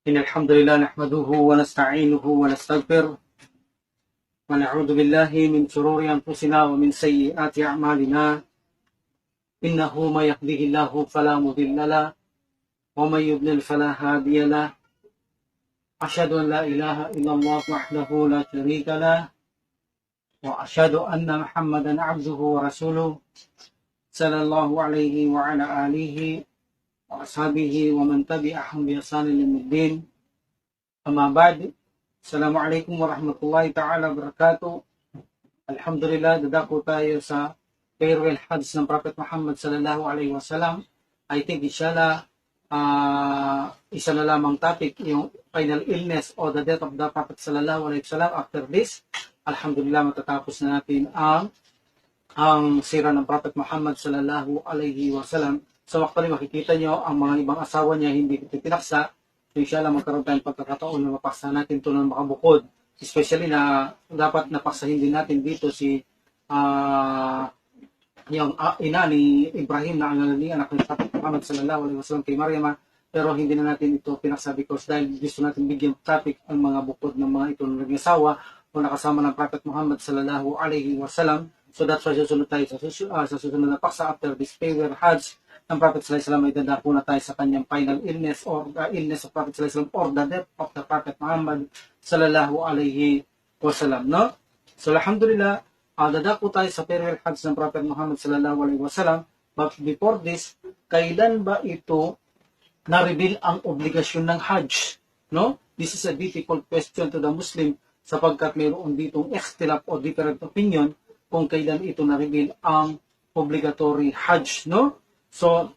إن الحمد لله نحمده ونستعينه ونستغفره ونعوذ بالله من شرور أنفسنا ومن سيئات أعمالنا إنه من يهده الله فلا مضل له ومن يضلل فلا هادي له أشهد أن لا إله إلا الله وحده لا شريك له وأشهد أن محمدا عبده ورسوله صلى الله عليه وعلى آله وأصحابه ومن تبعهم بإحسان إلى يوم الدين. Amma ba'd. Assalamualaikum warahmatullahi ta'ala wabarakatuh. Alhamdulillah, dadako tayo sa farewell Hajj ng Prophet Muhammad sallallahu alaihi wasallam. I think inshallah, isa na lamang topic, yung final illness or the death of the Prophet sallallahu alaihi wasallam. After this, alhamdulillah, matatapos na natin ang sira ng Prophet Muhammad sallallahu alaihi wasallam. So actually, makikita nyo, ang mga ibang asawa niya hindi pinaksa. So inshallah, magkaroon tayong pagkakataon na mapaksa natin ito ng makabukod. Especially na dapat napaksahin din natin dito si yung ina ni Ibrahim na ang anak ni Prophet Muhammad sallallahu alaihi wasallam kay Maryam. Pero hindi na natin ito pinaksa because dahil gusto natin bigyan topic ang mga bukod ng mga ito na nag-asawa o nakasama ng Prophet Muhammad sallallahu alaihi wasallam. So that's why susunod tayo sa susunod na paksa after this farewell Hajj ng Prophet sallallahu alaihi wasallam. Ay dadako na tayo sa kanyang final illness or illness of Prophet sallallahu alaihi wasallam or the death of the Prophet Muhammad sallallahu alaihi wasallam, no? So alhamdulillah, dadako tayo sa farewell Hajj ng Prophet Muhammad sallallahu alaihi wasallam. But before this, kailan ba ito na-reveal ang obligasyon ng Hajj, no? This is a difficult question to the Muslim sapagkat mayroon ditong ikhtilaf o different opinion kung kailan ito na-reveal ang obligatory Hajj, no? So,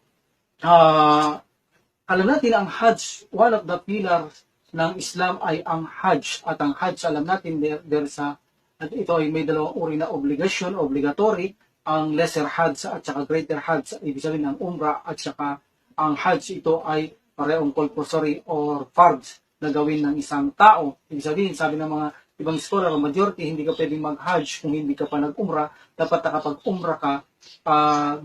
alam natin ang Hajj, one of the pillars ng Islam ay ang Hajj. At ang Hajj, alam natin, ito ay may dalawang uri na obligasyon, obligatory, ang lesser Hajj at saka greater Hajj, ibig sabihin ang Umrah at saka ang Hajj, ito ay parehong compulsory or fard na gawin ng isang tao. Ibig sabihin, sabi ng mga ibang scholar o majority, hindi ka pwedeng mag-Hajj kung hindi ka pa nag-Umrah. Dapat nakapag-Umrah ka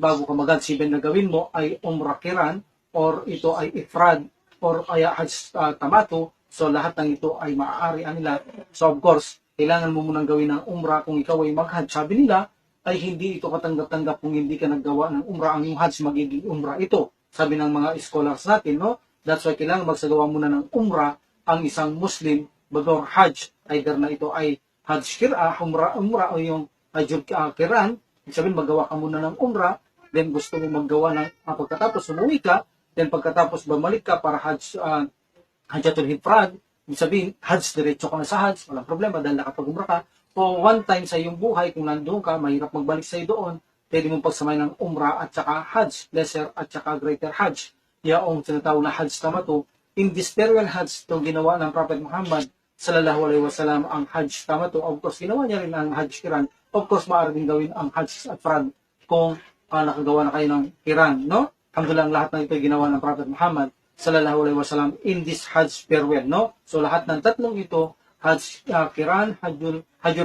bago ka mag-Hajj. Na gawin mo ay Umrah Qiran or ito ay Ifrad or ay Hajj Tamato. So lahat ng ito ay maaari nila. So of course, kailangan mo munang gawin ng Umrah kung ikaw ay mag-Hajj. Sabi nila ay hindi ito katanggap-tanggap kung hindi ka naggawa ng Umrah. Ang iyong Hajj magiging Umrah ito. Sabi ng mga scholars natin, no? That's why kailangan magsagawa muna ng Umrah ang isang Muslim before Hajj. Either na ito ay Hajj Umrah o yung Hajj Qiran. Sabihin, magawa ka muna ng Umrah, then gusto mo maggawa ng pagkatapos umuwi ka, then pagkatapos bumalik ka para Hajjatul Ifrad. Sabihin, Hajj, diretso ka na sa Hajj, walang problema dahil nakapag-Umrah ka. O one time sa iyong buhay, kung nandoon ka, mahirap magbalik sa'yo doon, pwede mong pagsamay ng Umrah at saka Hajj, lesser at saka greater Hajj. Yaong tinatawag na Hajj Tamato. In this farewell Hajj, itong ginawa ng Prophet Muhammad sallallahu alaihi wasallam ang Hajj Tamato. Of course, ginawa niya rin ang Hajj Qiran. Of course, maaari din gawin ang Hajj Ifrad kung nakagawa na kayo ng Qiran, no? Alhamdulillah, lahat ng ito ay ginawa ng Prophet Muhammad sallallahu alaihi wasallam in this Hajj farewell, no? So lahat ng tatlong ito, Hajj Qiran, Hajjul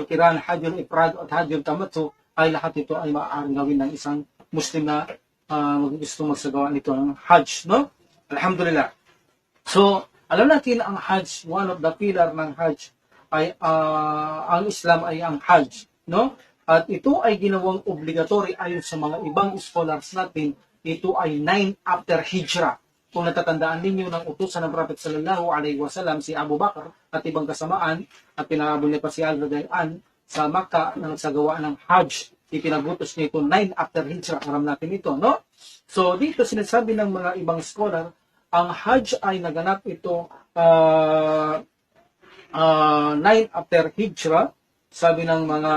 Qiran, Hajjul Ifrad at Hajjul Tamato, ay lahat ito ay maaaring gawin ng isang Muslim na gusto magsagawa nito ng Hajj, no? Alhamdulillah. So, alam natin ang Hajj, one of the pillar ng Hajj ay ang Islam ay ang Hajj, no? At ito ay ginawang obligatory ayon sa mga ibang scholars natin. Ito ay 9 after Hijrah. Kung natatandaan ninyo ng utusan ng Prophet sallallahu alaihi wasallam si Abu Bakr at ibang kasamaan at pinabol niya pa si Al-Radayaan sa Makkah na nagsagawa ng Hajj. Ipinagutos niya ito 9 after Hijrah. Aram natin ito, no? So dito sinasabi ng mga ibang scholar, ang Hajj ay naganap ito 9 after Hijrah, sabi ng mga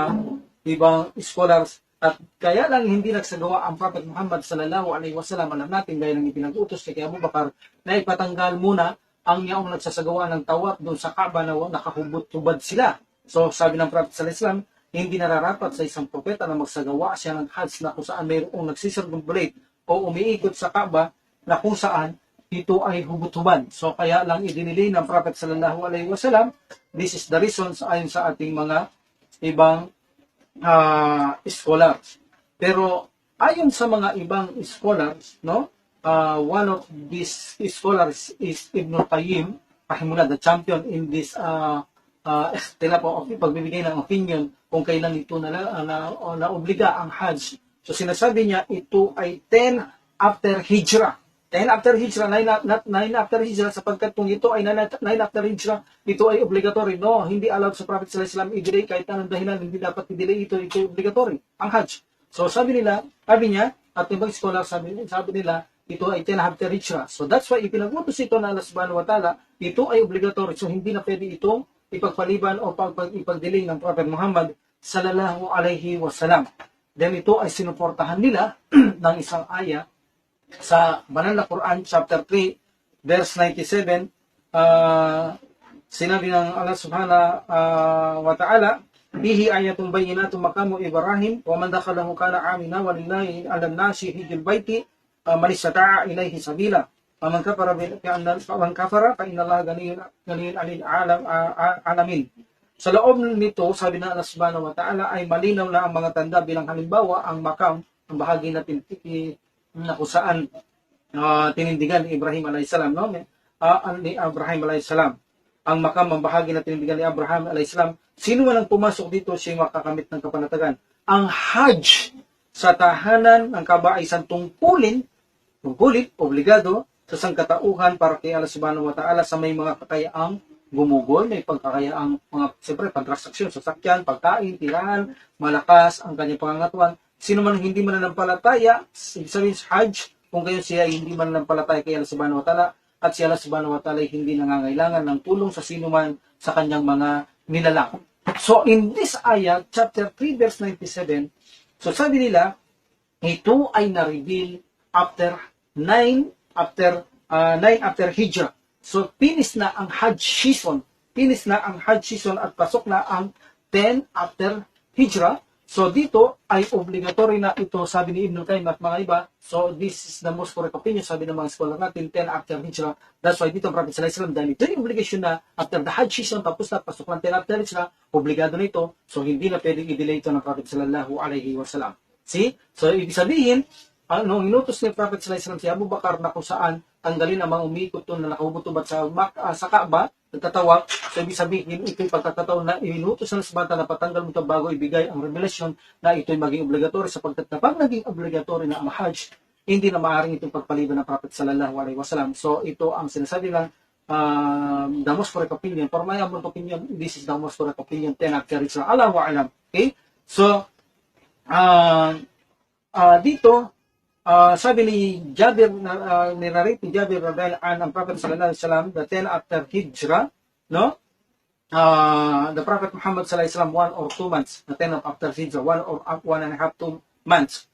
ibang scholars. At kaya lang hindi nagsagawa ang Prophet Muhammad sallallahu alaihi wasallam. Alam natin dahil ang ipinag-utos kay Abu Bakar na ipatanggal muna ang yaong nagsasagawa ng tawaf doon sa Kaaba na nakahubad-hubad sila. So sabi ng Prophet sallallahu alaihi wasallam, hindi nararapat sa isang propeta na magsagawa siya ng Hajj na kung saan mayroong nagsisircumambulate o umiikot sa Kaaba na kung saan ito ay hubot-hubad. So kaya lang idinili ng Prophet sallallahu alaihi wasallam. This is the reasons ayon sa ating mga ibang scholars. Pero ayon sa mga ibang scholars, no, one of these scholars is Ibn Qayyim. rahimullah, the champion in this estela po, pagbibigay ng opinion kung kailan ito na obliga ang Hajj. So sinasabi niya, ito ay 10 after Hijrah. 10 after Hijrah, 9 after Hijrah, sapagkat kung ito ay 9 after Hijrah, ito ay obligatory. No, hindi allowed sa Prophet sallallahu alaihi wasallam i-delay kahit anong dahilan, hindi dapat i-delay ito ay obligatory, ang Hajj. So sabi niya, at ibang scholar sabi nila, ito ay 10 after Hijrah. So that's why ipinagutos ito na Allah subhanahu wa ta'ala, ito ay obligatory. So hindi na pwede itong ipagpaliban o ipag-delay ng Prophet Muhammad sallallahu alaihi wasallam. Then ito ay sinuportahan nila ng isang aya sa Banal na Quran chapter 3 verse 97. Sinabi ng Allah subhanahu wa ta'ala, bihi ayatun bayyinatun maqamu Ibrahim wa man dakhalahu kana amina walillahi 'alan nasi hijjul baiti man istata'a ilayhi sabila. Faman kafara fa inna Allah ganiyyun 'anil alamin. Sa loob nito, sabi na Allah subhanahu wa ta'ala, ay malinaw na ang mga tanda bilang halimbawa ang makam, ang bahagi na kung saan tinindigan ni Ibrahim alayhis salam, no? Ni Abraham alayhis salam. Ang makam, ang bahagi na tinindigan ni Abraham alayhis salam. Sino man ang pumasok dito, siya makakamit ng kapanatagan. Ang Hajj sa tahanan ng Kaaba ay isang tungkulin, obligado, sa sangkatauhan para kay Allah subhanahu wa ta'ala sa may mga kakayaang gumugol, may pagkakayaang mga, siyempre, pagtransaksyon, sasakyan, pagkain, tirahan, malakas ang kanyang pangangatuan. Sino man hindi mananampalataya, sabihin sa Hajj, kung kayo siya hindi mananampalataya kay Allah subhanahu wa ta'ala, at si Allah subhanahu wa ta'ala hindi nangangailangan ng tulong sa sino man sa kanyang mga nilalang. So, in this ayah, chapter 3, verse 97, so sabi nila, ito ay na-reveal after 9 after Hijrah. So, finish na ang Hajj season. At pasok na ang 10 after Hijrah. So, dito ay obligatory na ito, sabi ni Ibn Qayyim at mga iba. So, this is the most correct opinion, sabi ng mga scholar natin, 10 after Hijrah. That's why dito ang Prophet sallallahu alaihi wasallam, dahil ito yung obligation na after the Hajj season, tapos na pasok ng 10 after Hijrah, obligado na ito. So, hindi na pwedeng i-delay ito ng Prophet sallallahu alaihi wasallam. See? So, ibig sabihin, inutos ni Prophet sallallahu alaihi wasallam si Abu Bakar na kung saan tanggalin ang mga umiikot doon na nakahubot-ubad sa Kaaba, nagtatawag. So, ibig sabihin, ito yung pagkakataon na inutos ng sabata na patanggal mo ito bago ibigay ang revelation na ito'y maging obligatory, sapagkat kapag naging obligatory na ang Hajj, hindi na maaaring itong pagpaliban ng Prophet sallallahu alaihi wasallam. So, ito ang sinasabi lang, the most correct opinion. For my humble opinion, this is the most correct opinion, 10 after Hijrah. Allahu a'lam. Okay? So, dito, sabi ni Jabir, nirarate ni Jabir radhiyallahu anhu, ang Prophet sallallahu alaihi wasallam, the 10 after Hijrah, no? The Prophet Muhammad sallallahu alaihi wasallam 1 or 2 months, the 10 after Hijrah, 1 or 1.5 2 month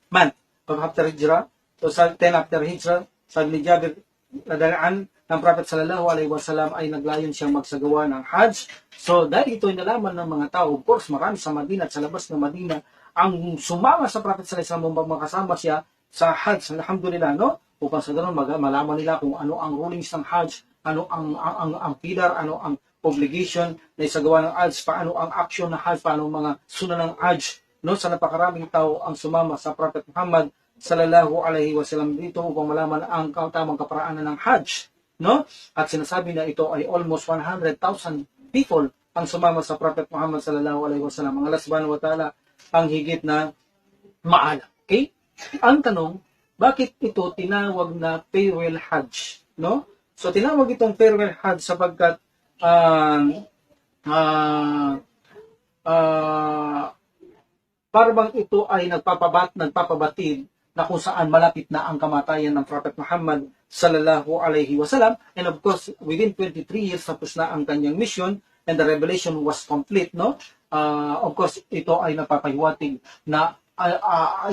after Hijrah. So sa 10 after Hijrah, sabi ni Jabir radhiyallahu anhu, ang Prophet sallallahu alaihi wasallam ay naglayon siyang magsagawa ng Hajj. So dahil ito ay nalaman ng mga tao, of course, marami sa Madina at sa labas ng Madina ang sumama sa Prophet sallallahu alaihi wasallam, makasama siya sa Hajj, alhamdulillah, no? Upang sa ganun, malaman nila kung ano ang rulings ng Hajj, ano ang pillar, ano ang obligation na isagawa ng Hajj, paano ang action ng Hajj, paano ang mga sunan ng Hajj, no? Sa napakaraming tao ang sumama sa Prophet Muhammad sallallahu alaihi wasallam dito upang malaman ang tamang kaparaanan ng Hajj, no? At sinasabi na ito ay almost 100,000 people ang sumama sa Prophet Muhammad sallallahu alaihi wasallam. Ang Allah subhanahu wa ta'ala ang higit na maalam. Okay? Ang tanong, bakit ito tinawag na farewell Hajj, no? So tinawag itong farewell Hajj sapagkat parang ito ay nagpapabatid na kung saan malapit na ang kamatayan ng Prophet Muhammad sallallahu alaihi wasallam, and of course within 23 years tapos na ang kanyang mission and the revelation was complete, no? Of course ito ay napapahiwatig na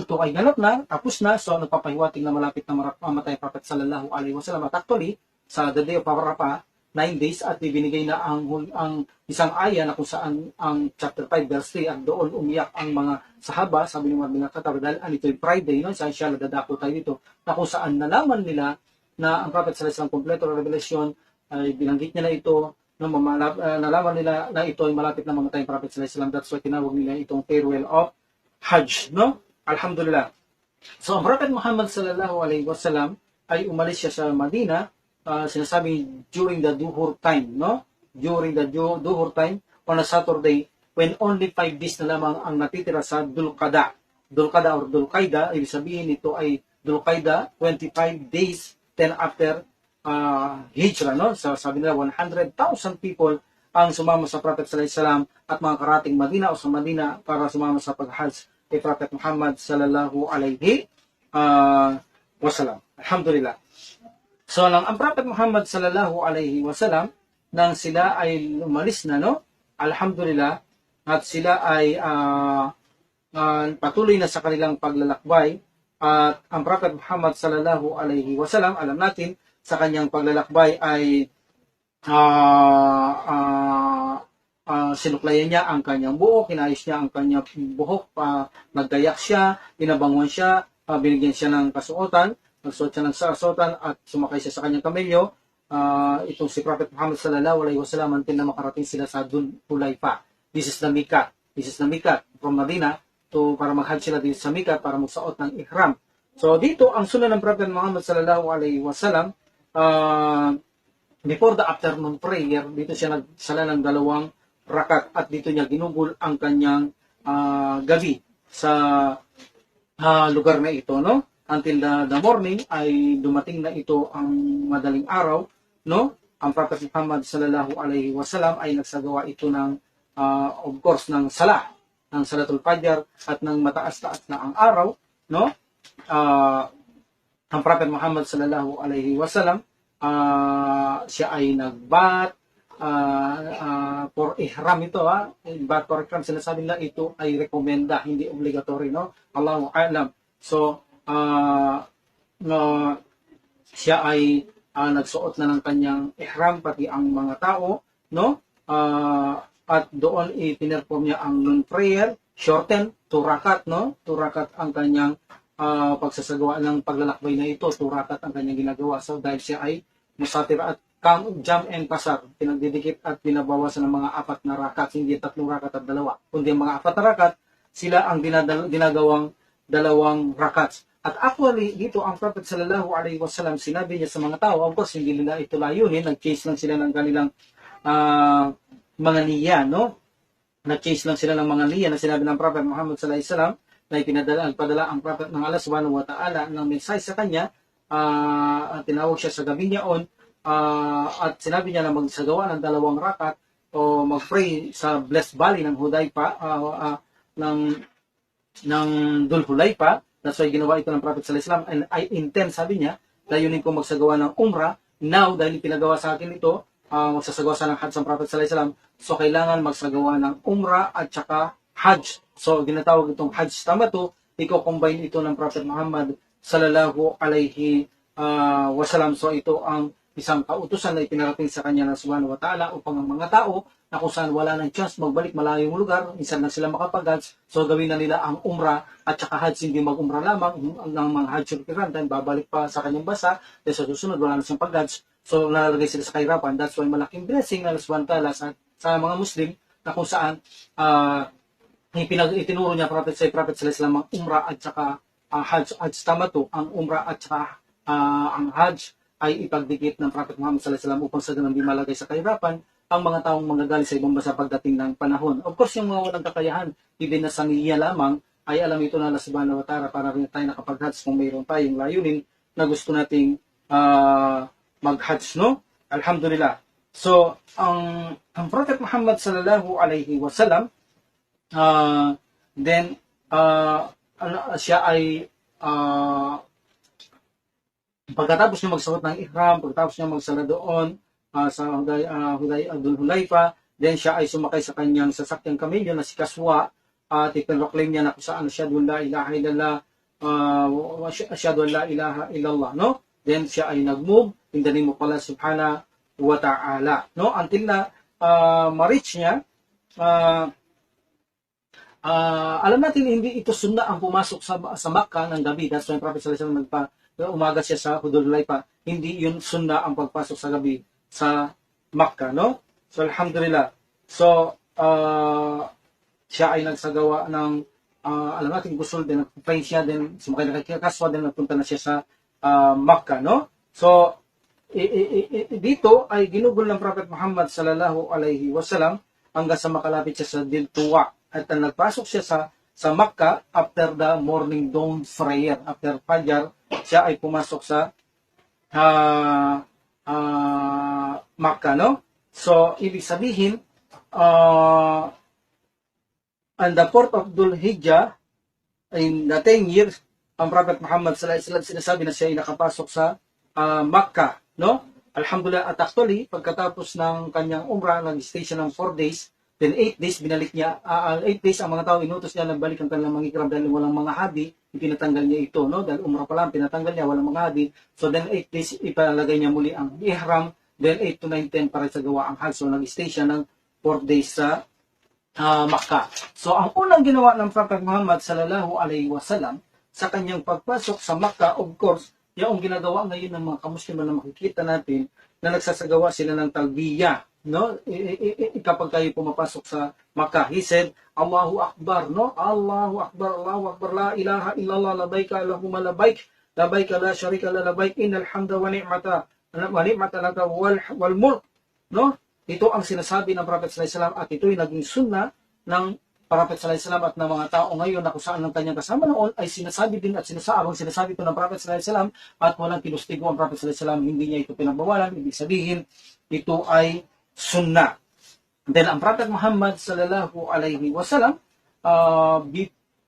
ito ay ganap na, tapos na, so nagpapahiwatig na malapit na mamatay Prophet sallallahu alaihi wasallam. At actually, sa the day of Arafah, 9 days, at ibinigay na ang isang aya na kung saan ang chapter 5 verse 3, at doon umiyak ang mga sahaba, sabi ni Umar bin Khattab, dahil ito ay Friday, no? Sa inshallah dadako tayo dito, na kung saan nalaman nila na ang Prophet sallallahu alaihi wasallam kompleto revelation, ay binanggit niya na ito, no? Nalaman nila na ito ay malapit na mamatay ang Prophet sallallahu alaihi wasallam. That's why tinawag nila itong farewell of Hajj, no? Alhamdulillah. So, ang Prophet Muhammad sallallahu alaihi wasallam ay umalis siya sa Madina sinasabi during the duhur time, no? During the duhur time on a Saturday, when only 5 days na lamang ang natitira sa Dulqada. Dulqada or Dulqaida, ibig sabihin ito ay Dulqaida, 25 days, 10 after Hijrah, no? So, sabi nila, 100,000 people ang sumama sa Prophet sallallahu alaihi wasallam at mga karating Madina o sa Madina para sumama sa pag-Hajj kay Prophet Muhammad sallallahu alaihi wasallam. Alhamdulillah. So, ang Prophet Muhammad sallallahu alaihi wasallam, nang sila ay umalis na, no? Alhamdulillah, at sila ay patuloy na sa kanilang paglalakbay. At ang Prophet Muhammad sallallahu alaihi wasallam, alam natin, sa kanyang paglalakbay ay sinuklayan niya ang kanyang buhok, kinayos niya ang kanyang buhok, nagdayak siya, binabangon siya, binigyan siya ng kasuotan, nagsuot siya ng kasuotan at sumakay siya sa kanyang kamelyo. Itong si Prophet Muhammad sallallahu alaihi wasallam until na makarating sila sa Dhul Hulaifa. This is the Mikat. This is the Mikat from Medina to para mag-hajj sila dito sa Mikat para magsuot ng ihram. So dito ang sunod ng Prophet Muhammad sallallahu alaihi wasallam, before the afternoon prayer, dito siya nagsala ng 2 rakat at dito niya ginugol ang kanyang gabi sa lugar na ito, no? Until the morning ay dumating na ito ang madaling araw, no? Ang Prophet Muhammad sallallahu alaihi wasallam ay nagsagawa ito ng of course ng Salatul Fajr at ng mataas-taas na ang araw, no? Ang Prophet Muhammad sallallahu alaihi wasallam siya ay nagbat for ihram ito, bat for ihram, sinasabi nila ito ay rekomenda, hindi obligatory, no? Allahu a'lam. So siya ay nagsuot na ng kanyang ihram pati ang mga tao, no? At doon ipinerform niya ang noon prayer, shorten 2 rakat, no? 2 rakat ang kanyang pagsasagawa ng paglalakbay na ito, 2 rakat ang kanyang ginagawa. So dahil siya ay musatir at jam and kasar, pinagdidikit at binabawasan ng mga 4 na rakat, hindi 3 rakat at 2, kundi ang mga 4 na rakat, sila ang ginagawang 2 rakat. At actually, dito ang Prophet sallallahu alaihi wasallam, sinabi niya sa mga tao, of course, hindi nila ito layunin, nag-chase lang sila ng kanilang mga niya, no? Nag-chase lang sila ng mga niya na sinabi ng Prophet Muhammad sallallahu alaihi wasallam na padala ang Prophet ng Allah subhanahu wa ta'ala ng mensahe sa kanya, at tinawag siya sa gabi niyaon, at sinabi niya na magsagawa ng 2 rakat o mag-pray sa Blessed Valley ng Hudayfa, ng Dhul Hulaifa. That's why ginawa ito ng Prophet sallallahu alaihi wasallam, and I intend, sabi niya, layunin ko magsagawa ng umrah. Now, dahil pinagawa sa akin ito, magsasagawa sa ng Hajj ng Prophet sallallahu alaihi wasallam, so kailangan magsagawa ng umrah at saka Hajj. So ginatawag itong Hajj Tamatu, i-combine ito ng Prophet Muhammad sallallahu alaihi wasallam. So ito ang isang kautusan na ipinarating sa kanya ng subhanahu wa ta'ala upang ang mga tao na kung saan wala ng chance magbalik malayong lugar, minsan na sila makapag-hajj, so gawin na nila ang umrah at saka hajj, hindi mag-umrah lamang ng mga hajj then babalik pa sa kanyang bansa, dahil sa susunod wala na siyang pag-hajj, so nalalagay sila sa kahirapan. That's why malaking blessing na subhanahu wa ta'ala sa mga Muslim na kung saan itinuro niya Prophet sallallahu alaihi wasallam ang umrah at saka hajj tamatu, ang umrah at saka ang hajj ay ipagdikit ng Prophet Muhammad sallallahu alaihi wasallam upang sa ganun di malagay sa kahirapan ang mga taong manggagaling sa ibang bansa pagdating ng panahon. Of course, yung mga walang kakayahan, even na sangiya lamang, ay alam ito na Allah subhanahu wa ta'ala para rin tayo nakapag-hajj kung mayroon tayong layunin na gusto nating mag-hajj, no? Alhamdulillah. So, ang Prophet Muhammad sallallahu alaihi wasallam, then, siya ay pagkatapos niya magsuot ng ihram, pagkatapos niya magsala doon sa Dhul Hulaifa, then siya ay sumakay sa kanyang sasakyang kamelyo na si Kaswa, at ipinroclaim niya na kung saan asyhadu an la ilaha illallah wa asyhadu an la ilaha illallah, no? Then siya ay nag-move in the name of Allah subhanahu wa ta'ala, no? Until na ma-reach niya, alam natin hindi ito sunna ang pumasok sa Makkah ng gabi. That's why Prophet sallallahu alaihi wasallam umaga siya sa Dhul Hulaifa. Hindi yun sunna ang pagpasok sa gabi sa Makkah, no? So alhamdulillah. So siya ay nagsagawa ng alam natin gusul din, nag-pray siya din, sumakay na kay Kaswa din, nagpunta na siya sa Makkah, no? So dito ay ginugol ng Prophet Muhammad sallallahu alaihi wasallam hanggang sa makalapit siya sa Diltuwa. At nagpasok siya sa Makkah after the morning dawn prayer. After Fajr, siya ay pumasok sa Makkah, no? So, ibig sabihin, on the 4th of Dhul Hijjah, in the 10 years, ang Prophet Muhammad sallallahu alaihi wasallam sinasabi na siya ay nakapasok sa Makkah, no? Alhamdulillah, at actually, pagkatapos ng kanyang umrah, nag-stay siya ng 4 days, then 8 days, binalik niya, 8 days, ang mga tao, inutos niya, nagbalik ang kanilang mga ikram dahil walang mga hadi, ipinatanggal niya ito, no? Dahil umrah pa lang, pinatanggal niya, walang mga hadi. So then 8 days, ipalagay niya muli ang ihram, then 8 to 9, 10 para sa gawa ang hajj. So nag-stay siya ng 4 days sa Makkah. So ang unang ginawa ng Prophet Muhammad sallallahu alaihi wasallam sa kanyang pagpasok sa Makkah, of course, yung ginagawa ngayon ng mga kamusliman na makikita natin na nagsasagawa sila ng talbiyah, no? Kapag kayo pumapasok sa Makkah, he said, Allahu Akbar, no? Allahu Akbar, Allahu Akbar, la ilaha illallah, labaika Allahumma labaik, labaika la syarika la labaik, innal hamda wa ni'mata laka wal mulk, no? Ito ang sinasabi ng Prophet sallallahu alaihi wasallam at ito'y naging sunna ng Prophet sallallahu alaihi wasallam at ng mga tao ngayon na kung saan ang kanyang kasama noon ay sinasabi din at sinasabi ito ng Prophet sallallahu alaihi wasallam at walang kinustigo ang Prophet sallallahu alaihi wasallam, hindi niya ito pinagbawalan, ibig sabihin ito ay sunna. Then ang Prophet Muhammad sallallahu alaihi wasallam,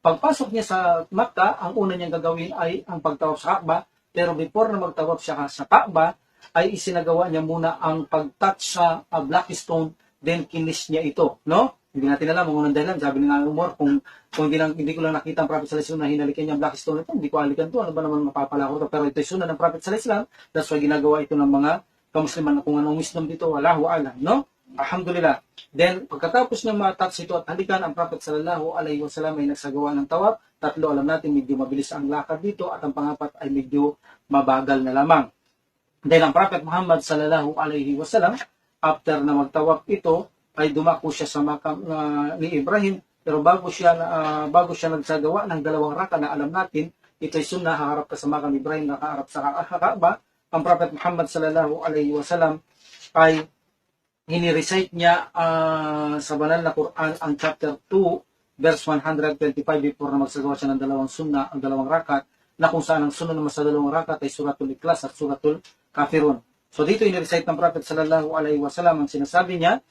pagpasok niya sa Makkah, ang una niyang gagawin ay ang pagtawaf sa Kaaba, pero before na magtawaf siya sa Kaaba ay isinagawa niya muna ang pag-touch sa black stone, then kinis niya ito, no? Hindi natin alam kung unang dahilan. Sabi nga Umar, kung hindi ko lang nakita ang Prophet sallallahu alaihi wasallam na hinalikan niya ang black stone ito, hindi ko halikan ito, ano ba naman mapapala ko ito? Pero ito ay sunna ng Prophet sallallahu alaihi wasallam, that's why ginagawa ito ng mga kamusliman na kung anong wisdom dito, wallahu a'lam, no? Alhamdulillah. Then, pagkatapos niya matouch ito at halikan, ang Prophet sallallahu alaihi wasallam ay nagsagawa ng tawaf. Tatlo, alam natin, medyo mabilis ang lakad dito at ang pangapat ay medyo mabagal na lamang. Then, ang Prophet Muhammad sallallahu alaihi wasallam, after na magtawaf ito, ay dumako siya sa makam ni Ibrahim, pero bago siya nagsagawa ng dalawang raka na alam natin, ito ay sunnah, haharap ka sa makam Ibrahim, nakaharap sa Kaaba. Ang Prophet Muhammad sallallahu alaihi wasallam ay hinirecite niya sa banal na Quran ang chapter 2 verse 125 before na magsagawa siya ng dalawang sunnah, ang dalawang rakat, na kung saan ang sunnah naman sa dalawang rakat ay suratul Ikhlas at suratul Kafirun. So dito hinirecite ng Prophet sallallahu alaihi wasallam, ang sinasabi niya,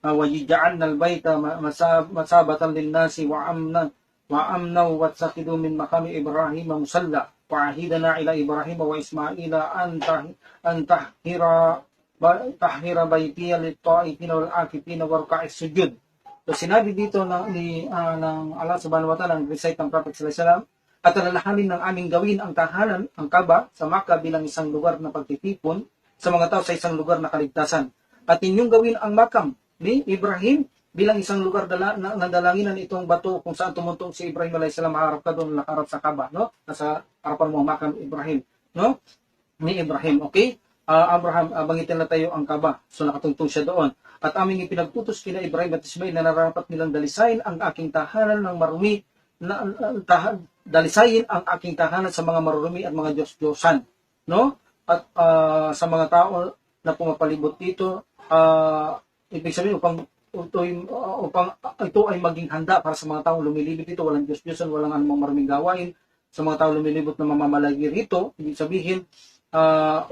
وَيَجْعَلْنَا الْبَيْتَ مَثَابَةً لِلنَّاسِ وَأَمْنًا وَاتَّخِذُوا مِنْ مَقَامِ إِبْرَاهِيمَ مُصَلًّى وَعَهِدْنَا إِلَى إِبْرَاهِيمَ وَإِسْمَاعِيلَ أَنْ تَطَهِّرَ بَيْتِيَ لِلطَّائِفِينَ وَالْعَاكِفِينَ وَرُكَعِ السُّجُودِ. So sinabi dito ng Allah subhanahu wa ta'ala, ng recite ng Prophet sallallahu alaihi wasallam, at alalahanin ng aming gawin ang tahanan, ang Kaaba, sa Makkah bilang isang lugar na pagtitipon sa mga tao sa isang lugar na kaligtasan. At inyong gawin ang makam ni Ibrahim bilang isang lugar na dalanginan itong bato kung saan tumuntong si Ibrahim alayhis salam, harap ka doon, nakaharap sa Kaaba, no? Nasa harapan mo makam Ibrahim, no? Ni Ibrahim, okay? Abraham, bangitin na tayo ang Kaaba. So nakatungtong siya doon. At aming ipinagtutos kina Ibrahim at Ismail na nararapat nilang dalisayin ang aking tahanan ng marumi, dalisayin ang aking tahanan sa mga marumi at mga Diyos-Diyosan, no? At sa mga tao na pumapalibot dito, ibig sabihin upang ito ay maging handa para sa mga taong lumilibot dito, walang Diyos-Diyosan, walang anumang maraming gawain sa mga taong lumilibot na mamamalagi rito, ibig sabihin,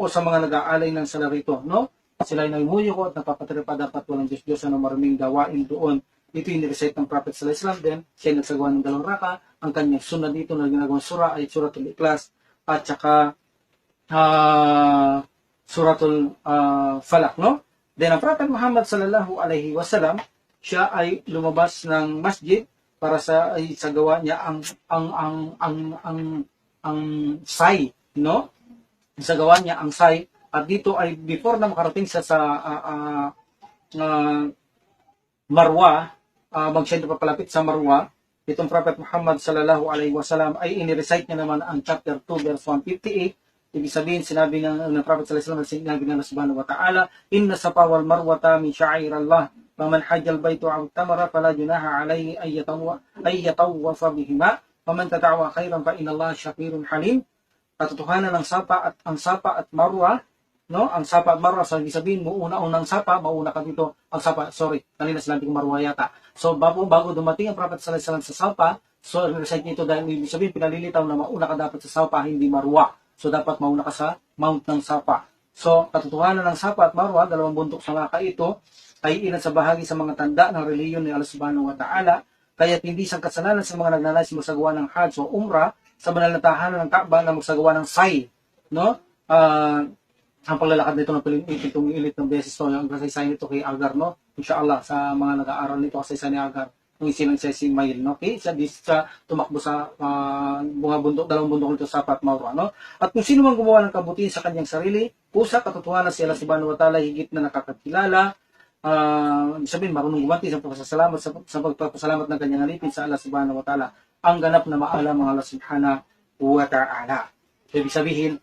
o sa mga nag-aalay ng sala rito, no? Sila ay namumuyo at napapatripa, dapat walang Diyos-Diyosan na maraming gawain doon. Ito yung nirecite ng Prophet sallallahu alaihi wasallam, then siya nagsagawa ng dalawang raka. Ang kanyang sunna dito na ginagawang sura ay suratul Ikhlas at saka suratul Falaq, no? Then ang Prophet Muhammad sallallahu alaihi wasallam, siya ay lumabas ng masjid para sa gawa niya ang say, no? Sa gawa niya ang say, at dito ay before na makarating siya sa Marwa, siya papalapit sa Marwa, itong Prophet Muhammad sallallahu alaihi wasallam ay inirecite niya naman ang chapter 2 verse 158. Ibig sabihin, sinabi ng Prophet sallallahu alaihi wasallam, sinabi ng Allah subhanahu wa ta'ala, inna safa wal marwata min sha'airallah, faman hajjal baytu aw tamara fala junaha alayhi ay yatawwafa bihima, faman tata'wa khairan fa innallaha syakirun halim. Katotohanan ng Safa at Marwa no? Ang Safa at Marwa, so ibig sabihin mo una-unang Safa, mauna ka dito. Ang Safa, sorry, kanina sinabi ko Marwa yata. So bago dumating ang Prophet sallallahu alaihi wasallam sa Safa, so recite nito dahil ibig sabihin pinalilitaw na mauna ka dapat sa Safa, hindi Marwa. So dapat mauna ka sa Mount ng Safa. So katotohanan ng Safa at Marwa, dalawang bundok sa Maka ito, ay ilan sa bahagi sa mga tanda ng reliyon ni Allah Subhanahu wa Ta'ala, kaya hindi isang kasalanan sa mga nagnanais magsagawa ng Hajj o Umrah sa banal na tahanan ng Kaaba na magsagawa ng sa'i, no? Ang paglalakad nito ng pitong ilit ng beses to, ang kasaysayan nito kay Agar, no? Inshallah, sa mga nag-aaral nito kasaysayan ni Agar, nung isilang siya si Ismail, no? Okay? Sa tumakbo sa mga bundok, dalawang bundok nito sa Safa at Marwa, no? At kung sino man gumawa ng kabutihan sa kanyang sarili, pusa, katotohanan si Allah Subhanahu wa Ta'ala higit na nakakakilala, sabihin, marunong gumanti sa pagpapasalamat sa pagpapasalamat ng kanyang alipin sa Allah Subhanahu wa Ta'ala, ang ganap na maalam ng Allah Subhanahu wa Ta'ala. So, ibig sabihin,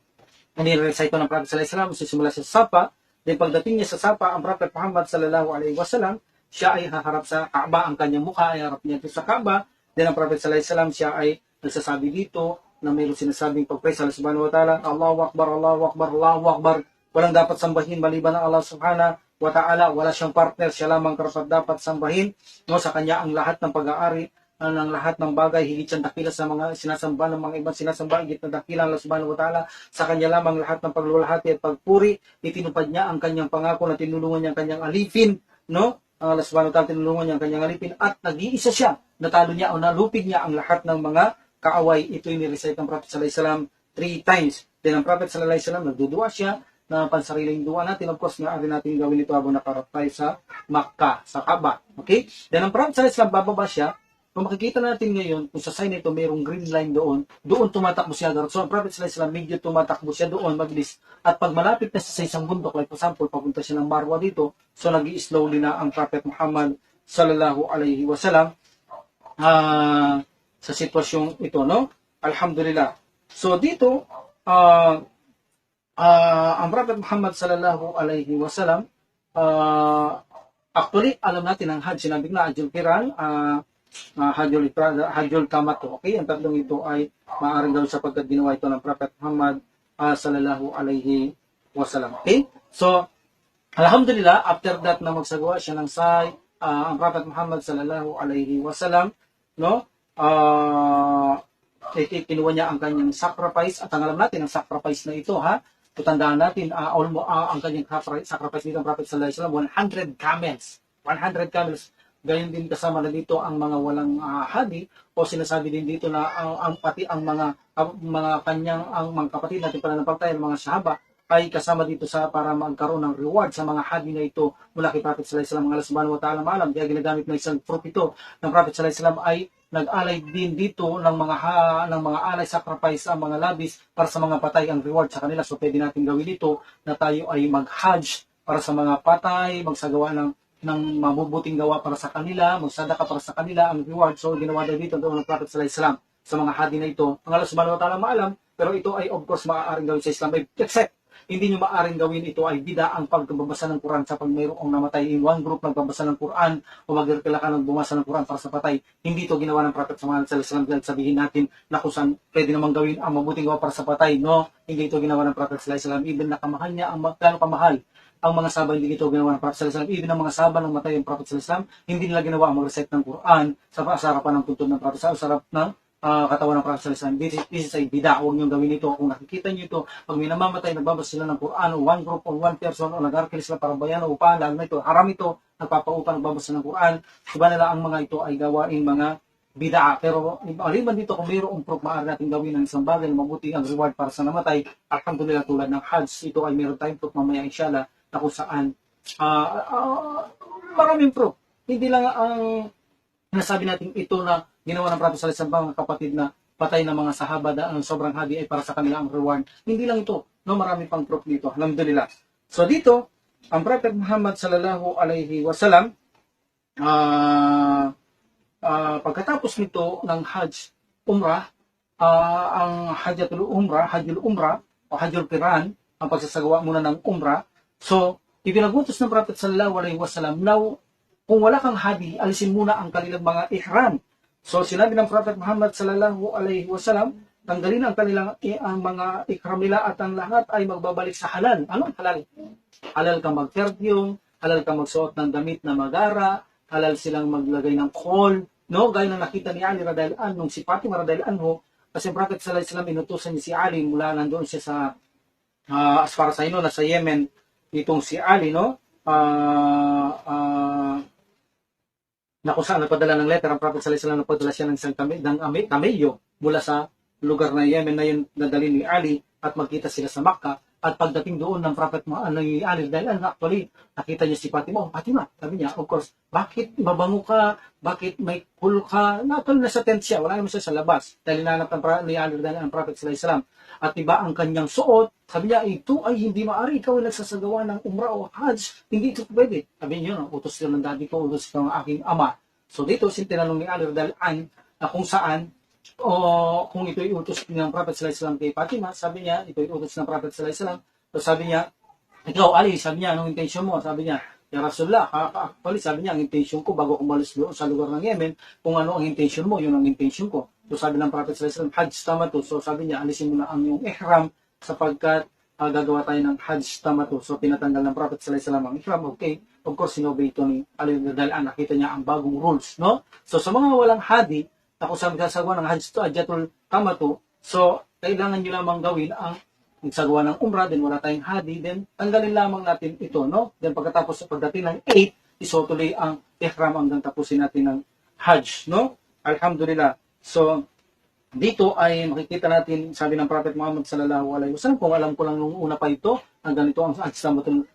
nire-recite ng Prophet sallallahu alaihi wasallam simula sa Safa, then pagdating niya sa Safa, ang Prophet Muhammad sallallahu alaihi wasallam, siya ay haharap sa Kaaba, ang kanyang mukha ay harap niya sa Kaaba, then ang Prophet sallallahu alaihi wasallam, siya ay nagsasabi dito na mayroong sinasabing pag-praise sa Allah Subhanahu wa Ta'ala, Allahu Akbar, Allahu Akbar, Allahu Akbar, walang dapat sambahin maliban ng Allah Subhanahu wa Ta'ala, wala siyang partner, siya lamang karapat dapat sambahin, no, sa kanya ang lahat ng pag-aari, ng lahat ng bagay, higit siyang dakila sa mga sinasamba ng mga ibang sinasamba, higit na dakila Allah Subhanahu wa Ta'ala, sa kanya lamang lahat ng paglulahati at pagpuri, itinupad niya ang kanyang pangako na tinulungan niya ang kanyang alipin, no? Ang Allah Subhanahu wa Ta'ala tinulungan niya ang kanyang alipin at nag-iisa siya, natalo niya o nalupig niya ang lahat ng mga kaaway. Ito yung nirecite ng Prophet sallallahu alaihi wasallam 3 times. Then ang Prophet sallallahu alaihi wasallam nagdudua siya na pansariling dua natin. Of course, maaari natin gawin ito habang nakarap tayo sa Makkah, sa Kaaba. Okay? Then ang Prophet sallallahu alaihi wasallam bababa siya. Kung makikita natin ngayon, kung sa sign nito mayroong green line doon tumatakbo siya. So ang Prophet sallallahu alaihi wasallam medyo tumatakbo siya doon, mabilis. At pag malapit na sa isang bundok, like for example, papunta siya ng Marwa dito, so nag-i-slowly na ang Prophet Muhammad sallallahu alaihi wasallam sa sitwasyong ito, no? Alhamdulillah. So dito, ang Prophet Muhammad sallallahu alaihi wasallam, actually, alam natin ang Hajj, sinabi na Hajjul Qiran, Hajjul Tamattu. Okay, ang tatlong ito ay maaaring gawin sapagkat ginawa ito ng Prophet Muhammad sallallahu alaihi wasallam. Okay, so alhamdulillah, after that na magsagawa siya ng sa'i, ang Prophet Muhammad sallallahu alaihi wasallam, no, kinuha niya ang kanyang sacrifice, at ang alam natin ang sacrifice na ito, ha, tutandaan natin, ang kanyang sacrifice nito ng Prophet sallallahu alaihi wasallam, 100 camels. 100 camels. Gayon din kasama na dito ang mga walang hadi, o sinasabi din dito na pati ang mga kanyang mga kapatid natin pananampalataya ng mga sahaba ay kasama dito sa para magkaroon ng reward sa mga hadi na ito mula kay Prophet sallallahu alaihi wasallam. Allah Subhanahu wa Ta'ala maalam, kaya ginagamit na isang fruit ito ng Prophet sallallahu alaihi wasallam ay nag-alay din dito ng mga alay sacrifice, ang mga labis para sa mga patay ang reward sa kanila. So pwede natin gawin dito na tayo ay mag-hajj para sa mga patay, magsagawa ng mabubuting gawa para sa kanila, magsadaka para sa kanila, ang reward. So ginawa daw dito ng Prophet sallallahu alaihi wasallam sa mga hadi na ito. Ang Allah Subhanahu wa Ta'ala maalam, pero ito ay of course maaaring gawin sa Islam, except hindi nyo maaaring gawin ito ay bida ang pagbabasa ng Quran sa pag mayroong namatay in one group nagbabasa ng Quran o magkakila ka ng bumasa ng Quran para sa patay. Hindi ito ginawa ng Prophet sallallahu alaihi wasallam. Dahil sabihin natin na kung saan pwede namang gawin ang mabuting gawa para sa patay. No, hindi ito ginawa ng Prophet sallallahu alaihi wasallam. Even nakamahal niya, ang plano kamahal ang mga sahaba, hindi ito ginawa ng Prophet sallallahu alaihi wasallam. Even ang mga sahaba ng matay ng Prophet sallallahu alaihi wasallam, hindi nila ginawa ang mag-recite ng Quran sa harapan ng tuntun ng Prophet, sa sarap ng katawan ng Prophet sallallahu alaihi wasallam. This is a bida. Huwag niyong gawin ito. Kung nakikita niyo ito, pag may namamatay, nagbabasa sila ng Quran, o one group o one person, o nag-arkil sila para bayan o upahan, lalo na ito, haram ito, nagpapaupa, nagbabasa ng Quran, iba nila ang mga ito ay gawain mga bida. Pero maliban dito, kung mayroong proof, maaari natin gawin ng isang bagay na mabuti ang reward para sa namatay. Alhamdulillah, tulad ng Hajj, ito ay mayroon tayong proof mamaya inshallah na kung saan maraming proof. Hindi lang ang nasabi natin ito na ginawa ng Prophet sallallahu alaihi wasallam mga kapatid na patay ng mga sahaba ang sobrang hadi ay para sa kanila ang reward. Hindi lang ito, no, marami pang proof dito. Alhamdulillah. So dito, ang Prophet Muhammad sallallahu alaihi wasallam, pagkatapos nito ng Hajj, Umrah, ang Hajjatul Umrah, Hajjul Umrah o Hajjul Qiran, ang pagsasagawa muna ng Umrah. So, ipinagutos ng Prophet sallallahu alaihi wasallam, now, kung wala kang hadi, alisin muna ang kanilang mga ihram. So, sinabi ng Prophet Muhammad sallallahu alaihi wasallam tanggalin ang kanilang ang mga ikram nila at ang lahat ay magbabalik sa halal. Anong halal? Halal kang mag-perfume, halal kang magsuot ng damit na magara, halal silang maglagay ng khol, no? Gaya na nakita ni Ali radhiyallahu anhu, si Fatima radhiyallahu anhu, kasi Prophet sallallahu alaihi wasallam inutusan ni si Ali mula nandoon siya sa as far as I know, nasa Yemen itong si Ali, no? Na kung saan nagpadala ng letter ang Prophet sallallahu alaihi wasallam, nagpadala siya ng isang kamelyo mula sa lugar na Yemen na yun nadali ni Ali at magkita sila sa Makkah. At pagdating doon ng Prophet ni Ali dahil actually nakita niya si Fatima, Fatima, sabi niya, of course, bakit mabango ka, bakit may cool ka, natuloy na sa tent siya, wala naman siya sa labas dahil nanap ni Ali dahil ang Prophet sallallahu alaihi wasallam. At iba ang kanyang suot, sabi niya, ito ay hindi maaari, ikaw ay nagsasagawa ng umrah o hajj, hindi ito pwede. Sabi niya, no, utos sila ng daddy ko, utos sila ng aking ama. So dito, tinanong ni Ali dahil kung saan o kung ito ay utos ng Prophet sallallahu alaihi wasallam kay Fatima, sabi niya, ito ay utos ng Prophet sallallahu alaihi wasallam. So sabi niya, ikaw Ali, sabi niya, anong intention mo? Sabi niya, ya Rasulullah, actually sabi niya, ang intention ko bago umalis doon sa lugar ng Yemen, kung ano ang intention mo, yun ang intention ko. So sabi ng Prophet sallallahu alaihi wasallam, Hajj tamatu. So sabi niya, alisin mo na ang iyong ihram sapagkat gagawa tayo ng Hajj tamatu. So tinatanggal ng Prophet sallallahu alaihi wasallam ang ihram. Okay, of course sinobey ito ni Ali dahil nakita niya ang bagong rules, no? So sa mga walang hadi, ako sa magsasagawa ng Hajj to Hajjatul Tamatu, so kailangan nyo lamang gawin ang magsagawa ng umrah, then wala tayong hadi, then tanggalin lamang natin ito, no? Then pagkatapos sa pagdating ng 8, isutuloy ang ihram hanggang tapusin natin ng Hajj, no? Alhamdulillah. So dito ay makikita natin, sabi ng Prophet Muhammad sallallahu alaihi wasallam, kung alam ko lang nung una pa ito, hanggang ito ang Hajj Tamatul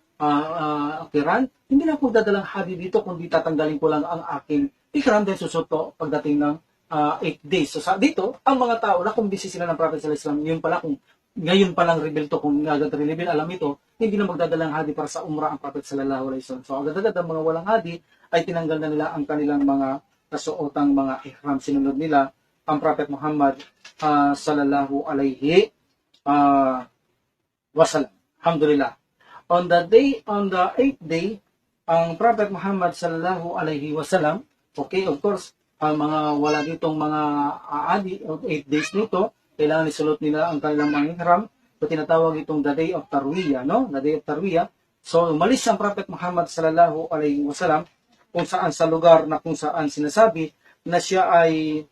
Qiran, hindi na ako dadalang hadi dito, kundi tatanggalin ko lang ang aking ihram, then susuto pagdating ng 8 days. So sa dito, ang mga tao na kumbisi sila ng Prophet sallallahu alaihi wasallam, yun pala kung ngayon pa lang reveal to, kung agad-reveal alam ito, hindi na magdadalang hadi para sa umrah ang Prophet sallallahu alaihi wasallam. So agad-agad ang mga walang hadi ay tinanggal na nila ang kanilang mga kasuotang mga ihram. Sinunod nila ang Prophet Muhammad sallallahu alaihi wasallam. Alhamdulillah. On the 8th day, ang Prophet Muhammad sallallahu alaihi wasallam, okay, of course, ang mga wala ditong mga adi o 8 days nito, kailangan isulot nila ang kanilang mga ihram. So tinatawag itong the day of Tarwiyah, no? The day of Tarwiyah. So umalis ang Prophet Muhammad sallallahu alaihi wasallam kung saan sa lugar na kung saan sinasabi na siya ay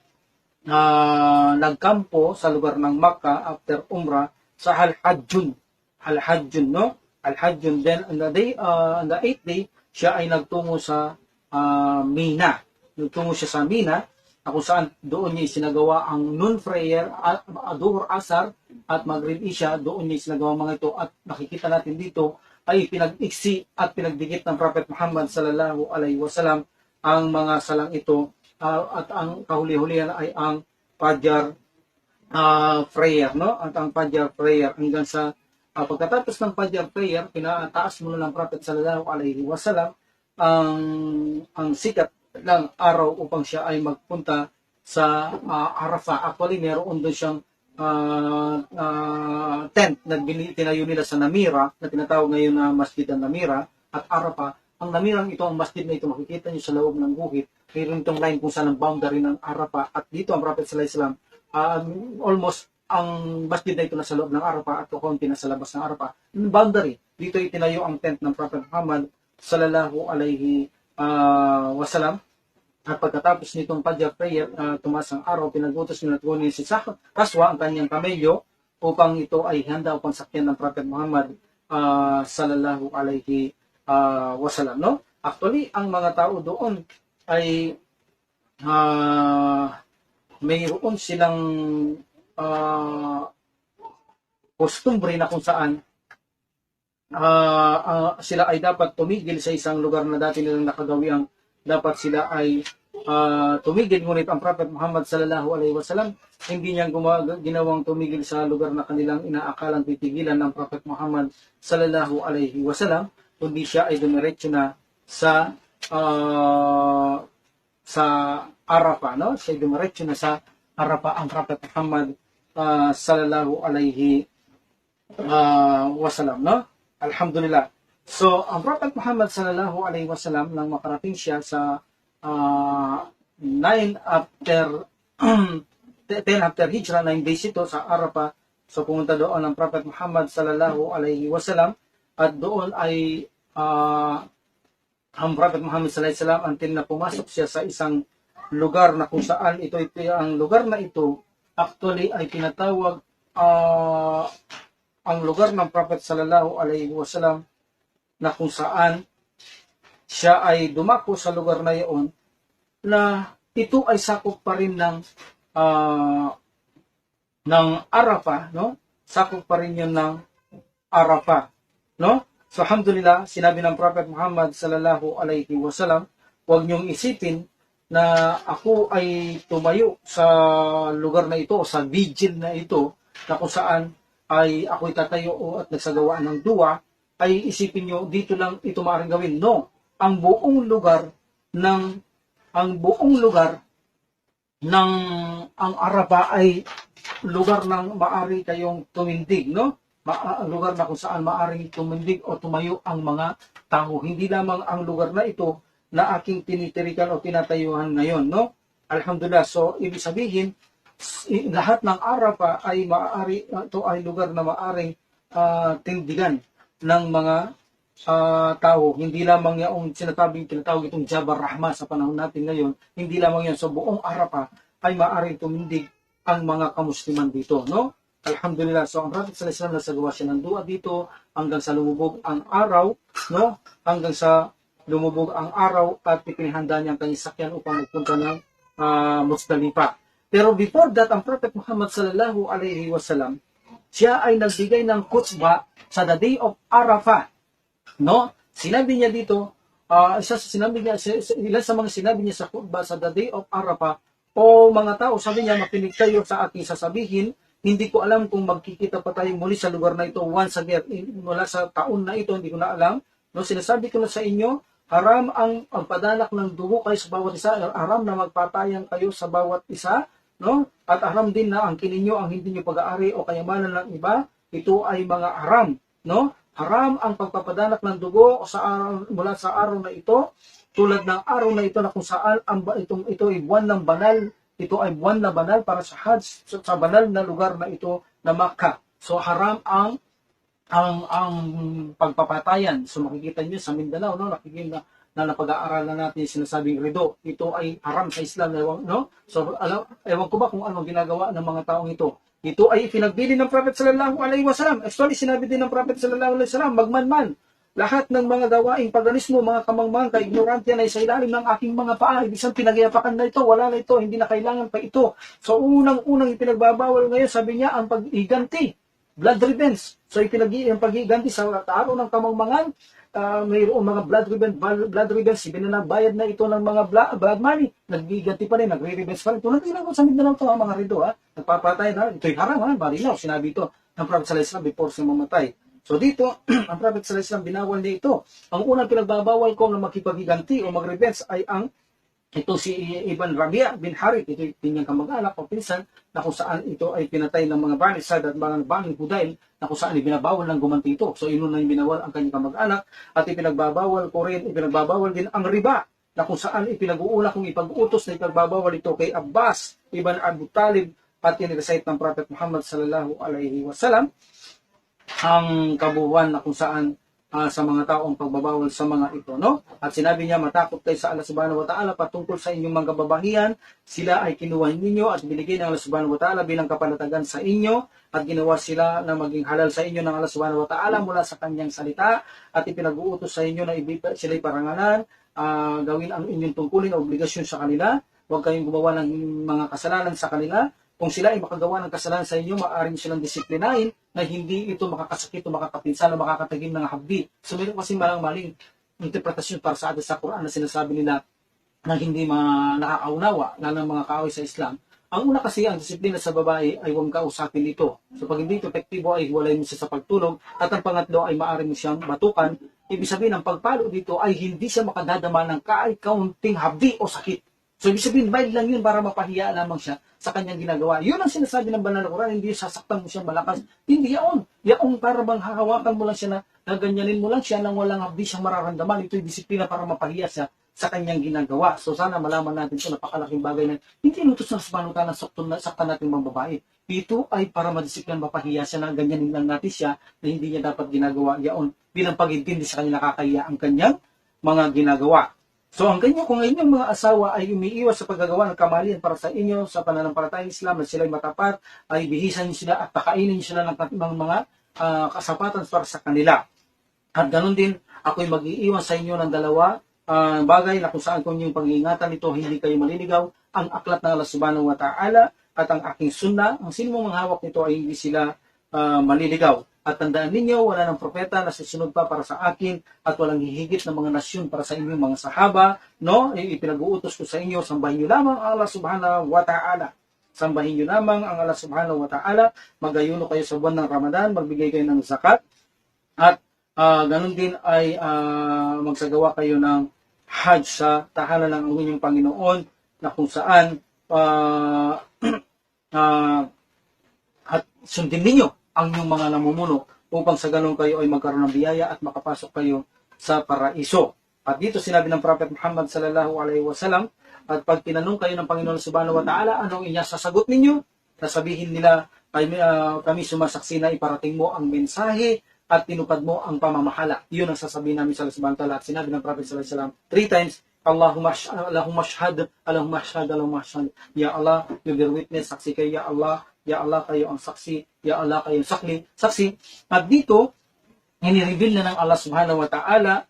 nagkampo sa lugar ng Makkah after Umrah sa Al-Hajjun. Al-Hajjun, no? Al-Hajjun. Then on the 8th day, siya ay nagtungo sa Mina. Nagtungo siya sa Mina, kung saan doon niya isinagawa ang noon prayer, Dhuhr, Asar, at Maghrib, Isha. Doon niya isinagawa mga ito, at nakikita natin dito ay pinag-iksi at pinagdikit ng Prophet Muhammad sallallahu alaihi wasallam ang mga salang ito, at ang kahuli-hulihan ay ang Fajr prayer, no? At ang Fajr prayer hanggang sa pagkatapos ng Fajr prayer, pinataas muna ng Prophet sallallahu alaihi wasallam ang sikat ng araw upang siya ay magpunta sa Arafah. Actually, meron doon siyang tent na tinayo nila sa Namira, na tinatawag ngayon na Masjid ang Namira at Arafah. Ang Namirang ito, ang masjid na ito, makikita niyo sa loob ng guhit. Mayroon itong line kung saan ang boundary ng Arafah. At dito ang Prophet sallallahu alaihi wasallam, almost ang masjid na ito nasa loob ng Arafah at kaunti nasa labas ng Arafah. Yung boundary, dito itinayo ang tent ng Prophet Muhammad sallallahu alaihi wasallam. At pagkatapos nitong Fajr prayer, tumas ang araw, pinagutos nila at kunin si Kaswa, ang kanyang kamelyo, upang ito ay handa upang sakyan ng Prophet Muhammad sallallahu alaihi wasallam, no? Actually, ang mga tao doon ay mayroon silang costumbre na kung saan sila ay dapat tumigil sa isang lugar na dati nilang nakagawiang dapat sila ay tumigil. Ngunit ang Prophet Muhammad sallallahu alaihi wasallam hindi niya ginawang tumigil sa lugar na kanilang inaakalang titigilan ng Prophet Muhammad sallallahu alaihi wasallam, kundi siya ay dumiretso na sa Arafah, no? Siya ay dumiretso na sa Arafah ang Prophet Muhammad sallallahu alaihi wasallam, no? Alhamdulillah. So, ang Prophet Muhammad sallallahu alaihi wasallam, nang makarating siya sa 9 after 10 after Hijrah, 9 days ito sa Arafah. So pumunta doon ang Prophet Muhammad sallallahu alaihi wasallam, at doon ay ang Prophet Muhammad sallallahu alaihi wasallam until na pumasok siya sa isang lugar na kung saan ito ang lugar na ito actually ay tinatawag ang lugar ng Prophet sallallahu alaihi wasallam, na kung saan siya ay dumako sa lugar na iyon, na ito ay sakop pa rin ng Arafah, no? Sakop pa rin yun ng Arafah, no? So alhamdulillah, sinabi ng Prophet Muhammad sallallahu alaihi wasallam, huwag niyong isipin na ako ay tumayo sa lugar na ito, sa vigil na ito, na kung saan ay ako'y tatayo at nagsagawa ng dua, ay isipin nyo dito lang ito maaaring gawin. No, ang buong lugar ng ang Arafah ay lugar ng maari kayong tumindig, no? Lugar na kung saan maaring tumindig o tumayo ang mga tao. Hindi lamang ang lugar na ito na aking tinitirikan o tinatayuhan ngayon, no? Alhamdulillah. So, ibig sabihin, lahat ng Arafah ay maaari, ito ay lugar na maaring tindigan ng mga tao. Hindi lamang yung tinatawag itong Jabal Rahmah sa panahon natin ngayon, hindi lamang yan. So, buong Arafah ay maaring tumindig ang mga kamusliman dito, no? Alhamdulillah. So, ang Prophet sallallahu alaihi wasallam nasagawa siya ng dua dito hanggang sa lumubog ang araw, no? Hanggang sa lumubog ang araw at ipinihanda niya ang kanyang sakyan upang magpunta ng Muzdalifah. Pero before that, ang Prophet Muhammad sallallahu alaihi wasallam, siya ay nagbigay ng khutbah sa the day of Arafah, no? Sinabi niya dito, ilan sa mga sinabi niya sa khutbah sa the day of Arafah, o mga tao, sabi niya, makinig kayo sa aking sasabihin. Hindi ko alam kung magkikita pa tayo muli sa lugar na ito once again. Mula sa taon na ito, hindi ko na alam. No, sinasabi ko na sa inyo, haram ang pagpadanak ng dugo kayo sa bawat isa. Haram na magpatayang kayo sa bawat isa. No? At haram din na ang kininyo, ang hindi nyo pag-aari o kayamanan ng iba. Ito ay mga haram. No? Haram ang pagpapadanak ng dugo mula sa araw na ito. Tulad ng araw na ito na kung saan ito ay buwan ng banal. Ito ay buwan na banal para sa Hajj, sa banal na lugar na ito na Makkah. So haram ang pagpapatayan. So makikita niyo sa Mindanao, no, nakikita na napag-aaralan natin yung sinasabing rido. Ito ay haram sa Islam, no? So ewan ko ba kung ano ginagawa ng mga taong ito. Ito ay pinagbili ng Prophet sallallahu alaihi wasallam. Actually sinabi din ng Prophet sallallahu alaihi wasallam, magmanman. Lahat ng mga gawaing paganismo, mga kamangmang, kaignorantiya na sa ilalim ng aking mga paa, ibig pinagiyapakan na ito, wala na ito, hindi na kailangan pa ito. So unang-unang ipinagbabawal ngayon, sabi niya, ang pag-iganti, blood revenge. So ang pag-iganti sa araw ng kamangmangan, mayroong mga blood revenge, binanabayad na ito ng mga blood money, nag-iganti pa rin, nagre-revenge pa rin. Tulad din ako sa Mindanao ito, mga rido, nagpapatay na, ito'y haram, malinaw, sinabi ito ng Prophet sallallahu alaihi wasallam before siya mamatay. So dito, ang Prophet sallallahu alaihi wasallam binawal niya ito. Ang unang pinagbabawal ko na makipag-iganti o mag-revenge ay ito si Ibn Rabia bin Harith, ito yung kanyang kamag-anak o pinsan, na kung saan ito ay pinatay ng mga Bani Sad at mga Bani Hudail, na kung saan ibinabawal ng gumanti ito. So inuna yung binawal ang kanyang kamag-anak, at ipinagbabawal din ang riba, na kung saan ipinag-uuna kong ipag-utos na ipagbabawal ito kay Abbas Ibn Abu Talib, at in-recite ng Prophet Muhammad sallallahu alaihi wasallam ang kabuuan na kung saan sa mga taong pagbabawal sa mga ito, no? At sinabi niya, matakot kayo sa Allah subhanahu wa ta'ala patungkol sa inyong mga kababahian. Sila ay kinuha ninyo at binigay ng Allah subhanahu wa ta'ala bilang kapanatagan sa inyo, at ginawa sila na maging halal sa inyo ng Allah subhanahu wa ta'ala mula sa kanyang salita, at ipinag-uutos sa inyo na sila'y parangalan, gawin ang inyong tungkulin o obligasyon sa kanila. Huwag kayong gumawa ng mga kasalanan sa kanila. Kung sila ay makagawa ng kasalanan sa inyo, maaaring silang disiplinahin na hindi ito makakasakit o makakapinsan o makakatagim ng habdi. So meron kasi maling interpretasyon para sa sa Quran na sinasabi nila na hindi nakakaunawa, lalo ng mga kaaway sa Islam. Ang una kasi, ang disiplina sa babae ay huwag kausapin ito. So pag hindi ito epektibo, ay hiwalay mo siya sa pagtulog. At ang pangatlo ay maaari mo siyang batukan. Ibig sabihin, ang pagpalo dito ay hindi siya makadadama ng kaunting habdi o sakit. So ibig sabihin, mild lang yun para mapahiya lamang siya sa kanyang ginagawa. Yun ang sinasabi ng banal na Quran, hindi sasaktan mo siya malakas. Hindi yaon. Yaong para bang hahawakan mo lang siya na ganyanin mo lang siya nang walang habdi siyang mararamdaman. Ito'y disiplina para mapahiya siya sa kanyang ginagawa. So sana malaman natin ito, napakalaking bagay na hindi inutos ng subhanahu wa ta'ala saktan natin mga babae. Ito ay para madisiplin, mapahiya siya na ganyanin lang natin siya na hindi niya dapat ginagawa yaon bilang pag-intindi sa kanya nakakahiya ang kanyang mga ginagawa. So ang ganyan, kung inyong mga asawa ay umiiwas sa paggagawa ng kamalian para sa inyo sa pananampalatayang Islam na sila ay matapat, ay bihisan niyo sila at pakainin niyo sila ng mga kasapatan para sa kanila. At ganun din, ako'y mag-iiwan sa inyo ng dalawa bagay na kung saan kung yung pag-iingatan nito, hindi kayo maliligaw, ang aklat ng Allah subhanahu wa ta'ala at ang aking sunna, ang sino mong hawak nito ay hindi sila maliligaw. At tandaan ninyo, wala ng propeta na susunod pa para sa akin at walang hihigit ng mga nasyon para sa inyong mga sahaba. No? Ipinag-uutos ko sa inyo, sambahin nyo lamang ang Allah subhanahu wa ta'ala. Sambahin nyo lamang ang Allah subhanahu wa ta'ala. Mag-ayuno kayo sa buwan ng Ramadan, magbigay kayo ng zakat. At ganun din ay magsagawa kayo ng Hajj sa tahanan ng inyong Panginoon na kung saan at sundin ninyo ang inyong mga namumuno upang sa ganun kayo ay magkaroon ng biyaya at makapasok kayo sa paraiso. At dito sinabi ng Prophet Muhammad sallallahu alaihi wasallam, at pag tinanong kayo ng Panginoon subhanahu wa ta'ala, anong inya sasagot ninyo? Sasabihin nila, kami sumasaksi na iparating mo ang mensahe at tinupad mo ang pamamahala. Yun ang sasabihin namin sa Allah subhanahu wa ta'ala. At sinabi ng Prophet sallallahu alaihi wasallam 3 times, Allahumma shahad, Allahumma shahad, Allahumma shahad. Ya Allah, you bear witness, saksi kayo, ya Allah, kayo ang saksi, ya Allah, kayo ang saksi. At dito, hinireveal na ng Allah subhanahu wa ta'ala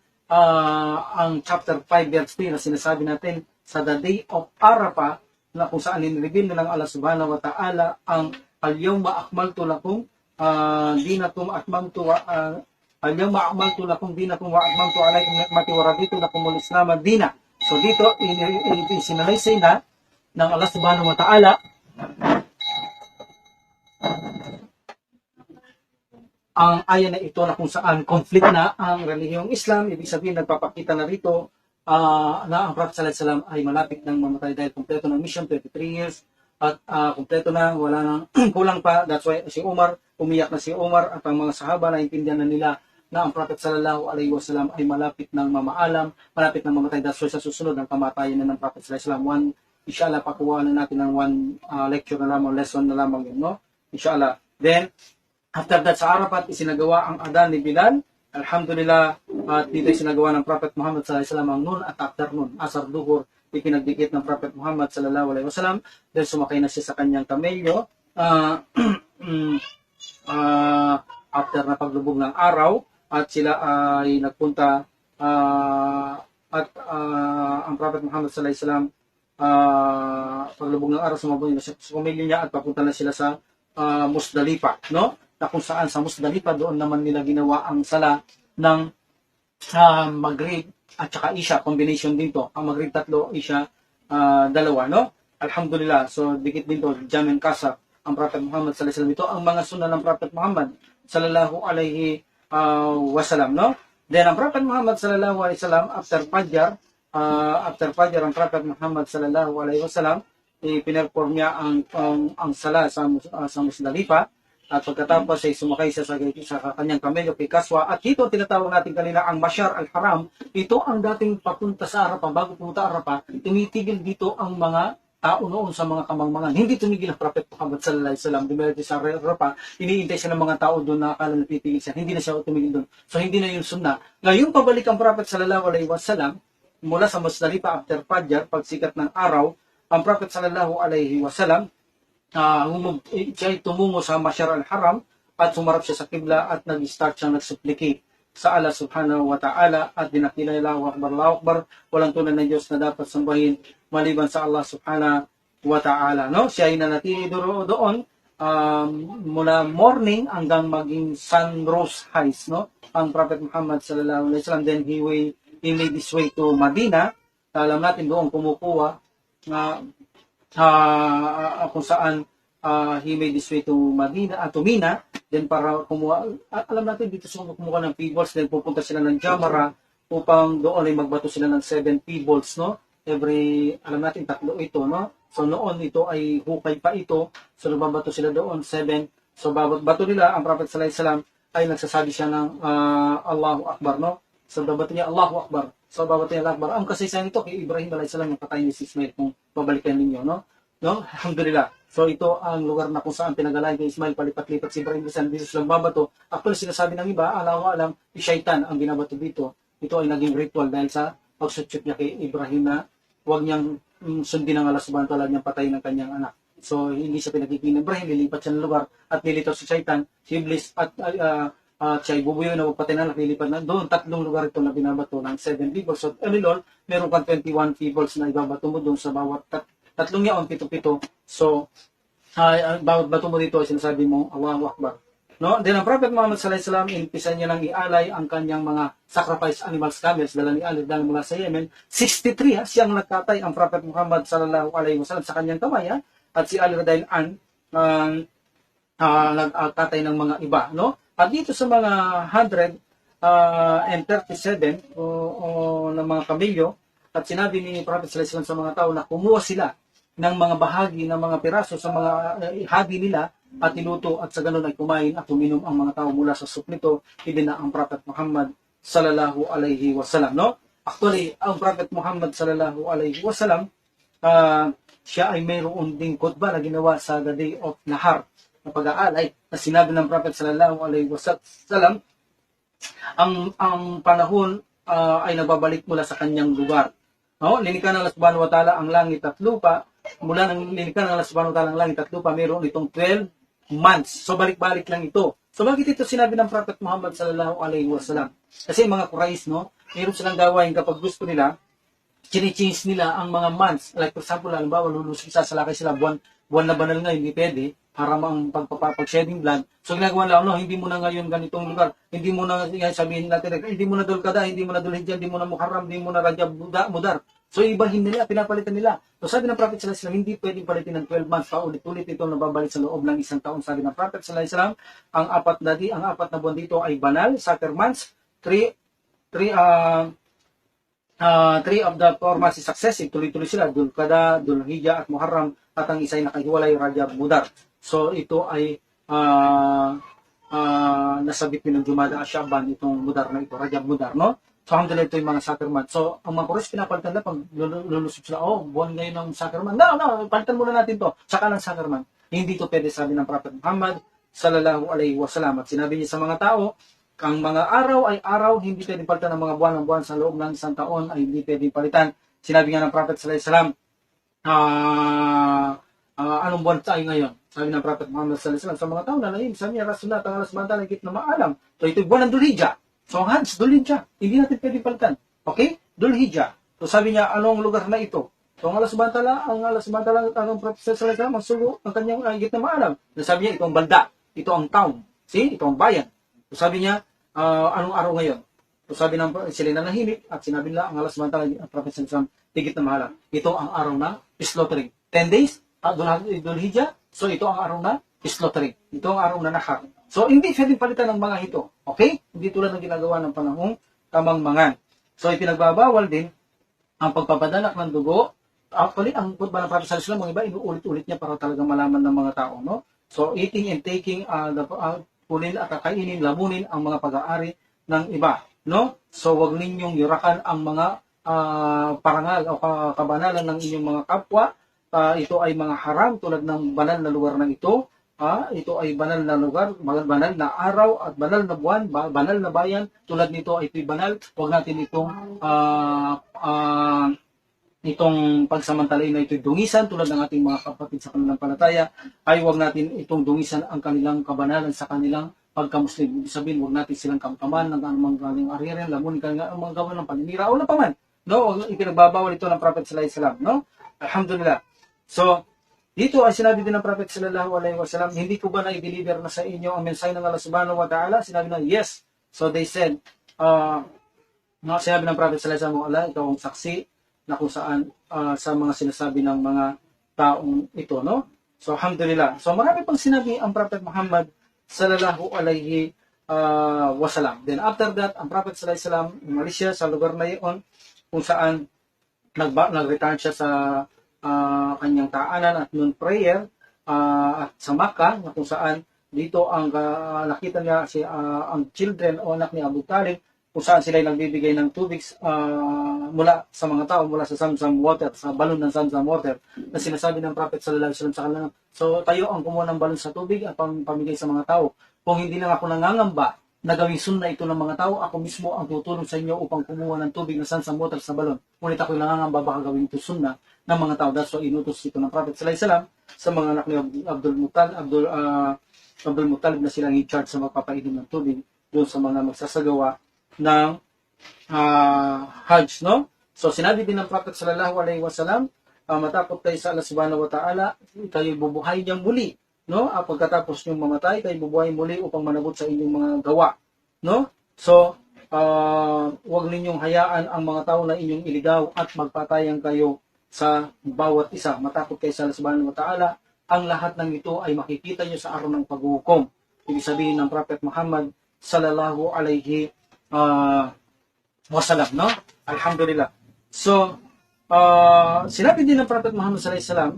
ang chapter 5 verse 3 na sinasabi natin sa the day of Arafah, na kung saan hinireveal na ng Allah subhanahu wa ta'ala ang al-yawma akmaltu lakum dinakum atmamtu wa al-yawma akmaltu lakum dinakum wa atmamtu alaykum ni'mati wa raditu lakum al-islam ad-dina. So dito, isinalaysay na ng Allah subhanahu wa ta'ala ang aya na ito na kung saan conflict na ang relihiyong Islam. Ibig sabihin, nagpapakita na rito na ang Prophet sallallahu alaihi wasallam ay malapit ng mamatay dahil kumpleto ng mission, 23 years, at kumpleto na, wala nang kulang pa. That's why umiyak na si Umar at ang mga sahaba na intindihan na nila na ang Prophet sallallahu alaihi wasallam ay malapit ng mamaalam, malapit ng mamatay. That's why sa susunod ng kamatayan na ng Prophet sallallahu alaihi wasallam, inshallah pakuha na natin ng one lecture na lamang, lesson na lamang yun, no? Inshallah. Then, after that sa Arafat, isinagawa ang adan ni Bilal. Alhamdulillah, at dito isinagawa ng Prophet Muhammad sallallahu alaihi wasallam ang noon at afternoon, asar duhur, ipinagdikit ng Prophet Muhammad sallallahu alaihi wasallam. Then sumakay na siya sa kanyang kamelyo. After na paglubog ng araw, at sila ay nagpunta at ang Prophet Muhammad sallallahu alaihi wasallam paglubog ng araw, sumabog na siya sa kamelyo niya at papunta na sila sa Musdalifa, no? Na kung saan sa Musdalifa doon naman nila ginawa ang sala ng Maghrib at saka Isha, combination din to. Ang Maghrib 3, Isha 2, no? Alhamdulillah. So dikit din to, Jamin Kasab, ang Prophet Muhammad sallallahu alaihi wasallam. Ito ang mga sunna ng Prophet Muhammad sallallahu alaihi wasallam, no? Then ang Prophet Muhammad sallallahu alaihi wasallam after Fajr, ang Prophet Muhammad sallallahu alaihi wasallam ipinperform niya ang sala sa Musdalifa. At pagkatapos ay sumakay siya sa kanyang kamelyo kay Kaswa. At dito tinatawag natin kanina ang Mashar al-Haram. Ito ang dating papunta sa Arafah. Bago pumunta Arafah, tumitigil dito ang mga tao noon sa mga kamangmangan. Hindi tumigil ang Prophet Muhammad sallallahu alaihi wasallam. Dumiretso sa Arafah, iniintay siya ng mga tao doon na akala na titigil siya. Hindi na siya tumigil doon. So hindi na yung sunna. Ngayon pabalik ang Prophet sallallahu alaihi wasallam mula sa Musdalifa after Fajr, pagsikat ng araw, ang Prophet sallallahu alaihi wasallam siya tumungo sa Mashar al-Haram at sumarap siya sa Qibla at nag-start siyang nag-supplicate sa Allah subhanahu wa ta'ala at dinakila Allahu Akbar, Allahu Akbar, walang tunay na Diyos na dapat sambahin maliban sa Allah subhanahu wa ta'ala, no? Siya ay nanatili doon mula morning hanggang maging sunrise highs, no? Ang Prophet Muhammad sallallahu alaihi wasallam, then he made his way to Medina. Alam natin doon kumukuha kung saan he made his way to Mina, then para kumuha, alam natin dito sila kumuha ng pebbles, then pupunta sila ng Jamara upang doon ay magbato sila ng 7 pebbles, no? Alam natin 3 ito, no? So noon ito ay hukay pa ito, so nagbabato sila doon 7. So bawat bato nila, ang Prophet sallallahu alaihi wasallam ay nagsasabi siya ng Allahu Akbar, no? So babato niya Allahu Akbar. So bawat tinalakbar. Ang kasaysayan nito kay Ibrahim alayhis salam yung patay ni si Ismail kung babalikan ninyo, no? No? Alhamdulillah. So ito ang lugar na kung saan pinagalayan kay Ismail, palipat-lipat si Ibrahim bisan bisis lang babato. Actually sinasabi ng iba, alam shaitan ang binabato dito. Ito ay naging ritual dahil sa pagsutsut niya kay Ibrahim na huwag niyang sundin ang Allah subhanahu wa ta'ala niyang patay ng kanyang anak. So hindi siya pinagkikin ng Ibrahim, lilipat siya ng lugar at nilitaw si shaitan, si Iblis at siya ibubuyo na magpatay na lilipat na doon. 3 lugar ito na binabato ng 7 people. So all, meron kang 21 peoples na ibabato mo doon sa bawat 3 yaon, 7. So bawat bato mo dito ay sinasabi mo Allahu Akbar. No? Then ang Prophet Muhammad sallallahu alaihi wasallam, inpisa niya nang ialay ang kanyang mga sacrifice animals, camels, dala ni Ali dala mula sa Yemen. 63 siyang nagkatay ang Prophet Muhammad sallallahu alaihi wasallam sa kanyang kamay, at si Ali radhiyallahu an nagkatay ng mga iba, no? At dito sa mga 137 ng mga kamilyo, at sinabi ni Prophet sallallahu alaihi wasallam sa mga tao na kumuha sila ng mga bahagi, ng mga piraso sa mga hadi nila at niluto, at sa ganun ay kumain at uminom ang mga tao mula sa soup nito. Ibina ang Prophet Muhammad sallallahu alaihi wasallam, no? Actually, ang Prophet Muhammad sallallahu alaihi wasallam, siya ay mayroon ding khutbah na ginawa sa the day of Nahar, na pag-aalay, na sinabi ng Prophet sallallahu alaihi wasallam, ang panahon ay nagbabalik mula sa kanyang lugar. No? Linikha ng Allah subhanahu wa ta'ala ang langit at lupa. Mula ng linikha ng Allah subhanahu wa ta'ala ang langit at lupa, mayroon itong 12 months. So balik-balik lang ito. So bakit ito sinabi ng Prophet Muhammad sallallahu alaihi wasallam? Kasi mga Quraysh, no, mayroon silang gawain kapag gusto nila, chine-change nila ang mga months. Like for example, halimbawa, lulusog sa salaki sila, buwan na banal nga, hindi pwede, para ang pag-shedding blood. So ginagawa lang, no, hindi mo na ngayon ganitong lugar, hindi mo na, sabihin natin, hindi mo na Dulkada, hindi mo na Dulhijjah, hindi mo na Muharram, hindi mo na Rajab, Mudar. So ibahin nila, pinapalitan nila. So sabi ng Prophet sallallahu alaihi wasallam, hindi pwedeng palitin ng 12 months, paulit-ulit ito nababalik sa loob ng isang taon. Sabi ng Prophet sallallahu alaihi wasallam, ang apat na buwan dito ay banal, sacred months. 3 of the 4 months is successive, tuloy-tuloy sila, Dulkada, Dulhijjah at Muharram, at ang isa ay nakahiwalay, Rajab, Mudar. So ito ay nasabit din ng Jumada at Shaban, itong Mudar na ito, Rajab, Mudar, no? So alhamdulillah, ito yung mga sacrament. So ang mga Quraysh pinapalitan na pag lulusog sila, buwan ngayon ng sacrament. No, palitan muna natin to. Saka ng sacrament. Hindi to pwede, sabi ng Prophet Muhammad sallallahu alaihi wasallam. At sinabi niya sa mga tao, ang mga araw ay araw, hindi pwedeng palitan ng mga buwan ng buwan sa loob ng isang taon ay hindi pwedeng palitan. Sinabi nga ng Prophet sallallahu alaihi wasallam, anong buwan tayo ngayon? Sabi ng Prophet Muhammad sallallahu alaihi wasallam sa mga tao na nahim, sabi niya, Rasulullah, ang alas banta, nagkit na maalam. So ito'y buwan ng Dulhijjah. So ang Hajj, Dulhijjah. Hindi natin pwedeng palitan. Okay? Dulhijjah. So sabi niya, anong lugar na ito? So ang alas banta lang, ang Prophet sallallahu alaihi wasallam, ang sugo, ang kanyang nagkit na maalam. So sabi niya, ito ang balda. Ito ang town. See? Ito ang bayan. So sabi niya, anong araw ngayon? So sabi ng sila na nahimik at sinabi nila, ang alas banta lang, ang Prophet sallallahu alaihi wasallam, tigit na maalam. Ito ang araw na slaughtering. 10 days, Dulhijjah. So ito ang araw na slaughtering. Ito ang araw na Nahar. So hindi pwedeng palitan ng mga ito. Okay? Hindi tulad ng ginagawa ng panahong kamangmangan. So ipinagbabawal din ang pagpapadalak ng dugo. Actually, ang khutbah ng Prophet sallallahu alaihi wasallam, mga iba, inuulit-ulit niya para talagang malaman ng mga tao, no? So eating and taking, kunin at kakainin, lamunin ang mga pag-aari ng iba, no? So wag ninyong yurakan ang mga parangal o kabanalan ng inyong mga kapwa. Ito ay mga haram tulad ng banal na lugar na ito. Ito ay banal na lugar, banal na araw at banal na buwan, banal na bayan. Tulad nito ay banal. Huwag natin itong pagsamantalain na ito'y dungisan tulad ng ating mga kapatid sa kanilang palataya. Ay huwag natin itong dungisan ang kanilang kabanalan sa kanilang pagkamuslim. Ibig sabihin, huwag natin silang kamkaman ng anumang galing aririn, lamunin ang mga gawa ng paninira o na paman. No, ipinagbabawal ito ng Prophet sallallahu alaihi wasallam, no? Alhamdulillah. So, dito ay sinabi din ng Prophet sallallahu alaihi wasallam, hindi ko ba na-deliver na sa inyo ang mensahe ng Allah subhanahu wa ta'ala? Sinabi na, yes. So they said, sinabi ng Prophet sallallahu alaihi wasallam, Allah, ikaw ang saksi na kung saan sa mga sinasabi ng mga taong ito, no? So, alhamdulillah. So, marami pang sinabi ang Prophet Muhammad sallallahu alaihi wasallam. Then after that, ang Prophet sallallahu alaihi wasallam umalis siya sa lugar na iyon kung saan nag-return siya sa kanyang taanan at noon prayer at sa Makkah, na kung saan dito ang nakita niya ang children o anak ni Abu Talib kung saan sila nagbibigay ng tubig mula sa mga tao, mula sa Zamzam water, sa balon ng Zamzam water, na sinasabi ng Prophet sallallahu alaihi wasallam sa kanila. So tayo ang kumuha ng balon sa tubig at pamigay sa mga tao. Kung hindi lang ako nangangamba na gawing sunna ito ng mga tao, ako mismo ang tutulong sa inyo upang kumuha ng tubig ng Zamzam water sa balon. Ngunit ako'y nangangamba baka gawin ito sunna ng mga tao. That's why inutos ito ng Prophet sallallahu alaihi wasallam sa mga anak ni Abdul Muttalib na silang in-charge sa magpapainom ng tubig doon sa mga magsasagawa ng Hajj, no? So sinabi din ng Prophet sallallahu alaihi wasallam, matapos kayo sa Allah subhanahu wa ta'ala, kayo bubuhay niyang muli, no? Pagkatapos niyong mamatay, kayo bubuhay muli upang manabot sa inyong mga gawa, no? So huwag ninyong hayaan ang mga tao na inyong iligaw at magpatayan kayo sa bawat isa. Matapos kayo sa Allah subhanahu wa ta'ala, ang lahat ng ito ay makikita nyo sa araw ng paghukom. Ibig sabihin ng Prophet Muhammad sallallahu alaihi wasallam, no? Alhamdulillah. So, sinabi din ng Prophet Muhammad sallallahu alaihi wasallam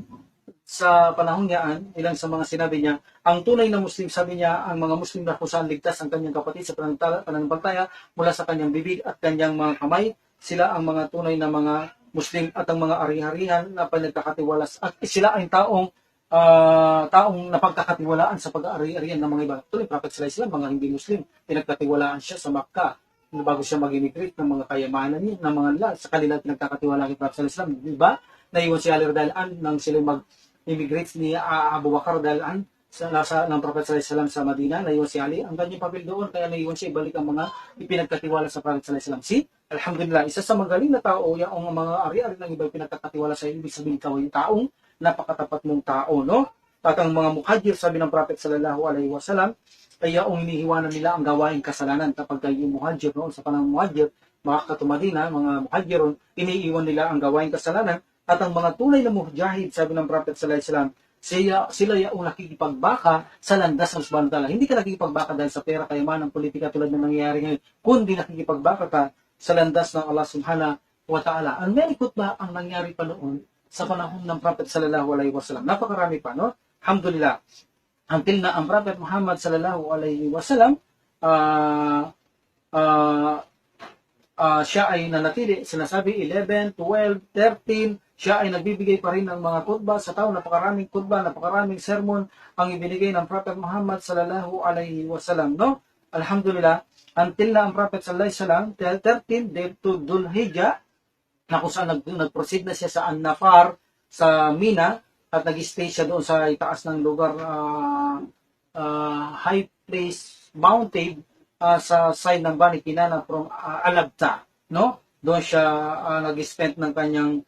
sa panahon niyaan, ilang sa mga sinabi niya, ang tunay na Muslim, sabi niya, ang mga Muslim na kung saan ligtas ang kanyang kapatid sa pananampalataya mula sa kanyang bibig at kanyang mga kamay, sila ang mga tunay na mga Muslim at ang mga ari-harihan na pinagkakatiwalas at sila ay taong napagkakatiwalaan sa pag-aari-arian ng mga iba. Tuloy, Prophet sallallahu alaihi wasallam, mga hindi Muslim, pinagkatiwalaan siya sa Makkah bago siya mag-immigrate ng mga kayamanan niya, ng mga sa kanila pinagkakatiwalaan kay Prophet sallallahu alaihi wasallam. Diba? Naiwan si Ali radhiyallahu anhu nang sila mag-immigrate ni Abu Bakar radhiyallahu anhu ng Prophet sallallahu alaihi wasallam sa Madina. Naiwan si Ali. Ang kanyang papel doon, kaya naiwan siya ibalik ang mga ipinagkatiwala sa Prophet sallallahu alaihi wasallam. Alhamdulillah, isa sa magaling na tao, yung mga ari-ari ng iba pinagkakatiwala sa iyo, ibig sabihin ikaw yung taong napakatapat mong tao, no? At ang mga muhajir, sabi ng Prophet sallallahu alaihi wasallam, kaya ang inihiwanan nila ang gawaing kasalanan. Kapag kayo muhajir noon, sa panahon muhajir, mga Madina, mga muhajirun, iniiwan nila ang gawaing kasalanan. At ang mga tunay na mujahid, sabi ng Prophet sallallahu alaihi wasallam, sila yung nakikipagbaka sa landas ng subhanahu wa ta'ala. Hindi ka nakikipagbaka dahil sa pera, kayamanan, politika tulad ng nangyayari ngayon, kundi nakikipagbaka ka sa landas ng Allah subhanahu wa ta'ala. Ang melikot ba ang nangyari pa noon sa panahon ng Prophet sallallahu alaihi wasallam? Napakarami pa, no? Alhamdulillah. Until na ang Prophet Muhammad sallallahu alaihi wasallam siya ay nanatili, sinasabi 11, 12, 13, siya ay nagbibigay pa rin ng mga khutbah sa tao, napakaraming khutbah, napakaraming sermon ang ibinigay ng Prophet Muhammad sallallahu alaihi wasallam, no? Alhamdulillah, until na ang Prophet sallallahu alaihi wasallam 13 day to Dhul Hijjah, na kung saan nag-proceed na siya sa An-Nafar sa Mina at nag-stay siya doon sa itaas ng lugar, high place, mountain, sa side ng Bani Kinana from Alabta, no? Doon siya nag-spend ng kanyang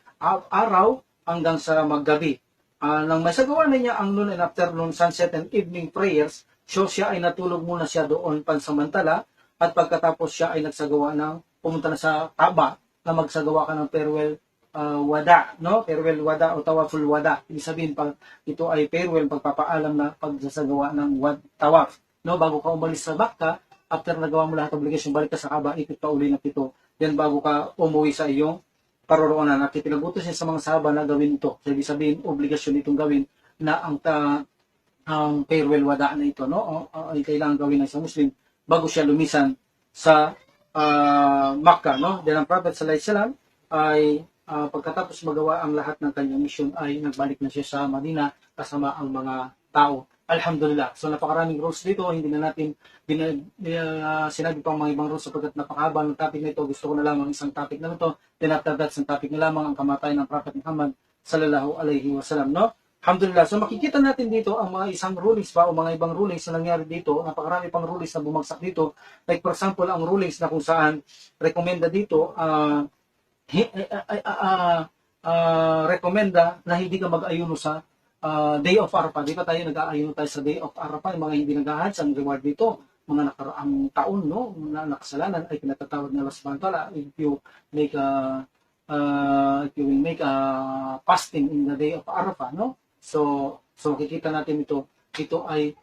araw hanggang sa maggabi. Nang masagawa na niya ang noon and afternoon sunset and evening prayers, so siya ay natulog muna siya doon pansamantala at pagkatapos siya ay nagsagawa ng pumunta na sa Kaaba na magsagawa ka ng farewell wada, no? Farewell wada o tawaful wada. Ibig sabihin, ito ay farewell, pagpapaalam na pagsasagawa ng tawaf, no? Bago ka umalis sa Makkah, after nagawa mo lahat ng obligasyon, balik ka sa Kaaba, ikot pa uli na pito. Then bago ka umuwi sa iyong paroroonan. At ipinagutos niya sa mga sahaba na gawin ito. So, ibig sabihin, obligasyon itong gawin na ang farewell wada na ito, no? Ay kailangan gawin ng isang Muslim bago siya lumisan sa Makkah, no? Then ang Prophet sallallahu alaihi wasallam ay pagkatapos magawa ang lahat ng kanyang mission ay nagbalik na siya sa Madina kasama ang mga tao. Alhamdulillah. So napakaraming rules dito, hindi na natin sinabi pang mga ibang rules sapagkat napakahaba ng topic na ito. Gusto ko na lamang isang topic na ito. Then after that, isang topic na lamang ang kamatayan ng Prophet Muhammad sallallahu alaihi wasallam, no? Alhamdulillah. So makikita natin dito ang mga isang rulings pa o mga ibang rulings na nangyari dito. Napakarami pang rulings na bumagsak dito. Like for example, ang rulings na kung saan rekomenda dito, rekomenda na hindi ka mag-ayuno sa Day of Arafah. Di ba tayo nag-aayuno tayo sa Day of Arafah? Yung mga hindi nag-ahaj, ang reward dito, mga nakaraang taon, no, na nakasalanan ay pinatatawad ng Allah subhanahu wa ta'ala if you will make a fasting in the Day of Arafah, no? So makikita natin ito ay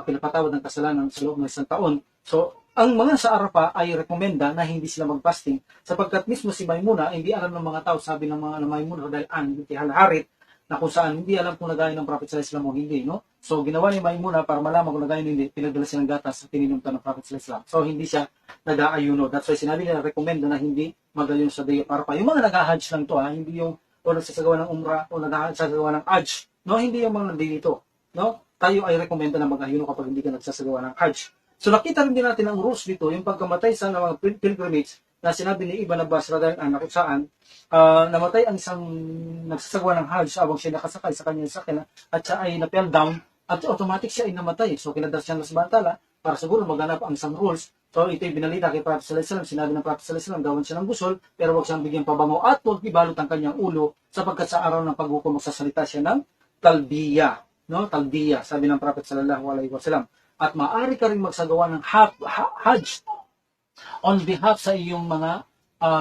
pinapatawad ng kasalanan sa loob ng isang taon. So ang mga sa Arafah ay rekomenda na hindi sila mag-fasting sapagkat mismo si Maimuna, hindi alam ng mga tao, sabi ng mga Maimuna dahil binti Al-Harith, na kung saan hindi alam kung nagayon ng Prophet sallallahu alaihi wasallam o hindi, no? So ginawa ni Maimuna para malaman kung nagayon hindi, pinagdala siya ng gatas sa tininumtan ng Prophet sallallahu alaihi wasallam. So hindi siya nag-aayuno. That's why sinabi nila recommend na hindi mag-ayuno sa day of Arafah. Yung mga nag-hajj lang to, hindi yung o nagsasagawa ng umrah o nagsasagawa ng hajj, no? Hindi yung mga nandito, no? Tayo ay recommend na mag-ayuno kapag hindi ka nagsasagawa ng hajj. So nakita rin din natin ang rules dito, yung pagkamatay sa mga pilgrimage na sinabi ni Ibn Abbas radhiyallahu anhu kung saan namatay ang isang nagsasagawa ng hajj habang siya nakasakay sa kanyang sakyan at siya ay na-fell down at automatic siya ay namatay. So kinadas siya sa bantala para siguro maganap ang isang rules. So ito ay binalita kay Prophet sallallahu alaihi wasallam, sinabi ng Prophet sallallahu alaihi wasallam, gawan siya ng gusol pero huwag siyang bigyan pabango at huwag ibalot ang kanyang ulo sapagkat sa araw ng paghukom magsasalita siya ng talbiya, no? Talbiya, sabi ng Prophet sallallahu alaihi wasallam. At maaari ka rin magsagawa ng hajj on behalf sa iyong mga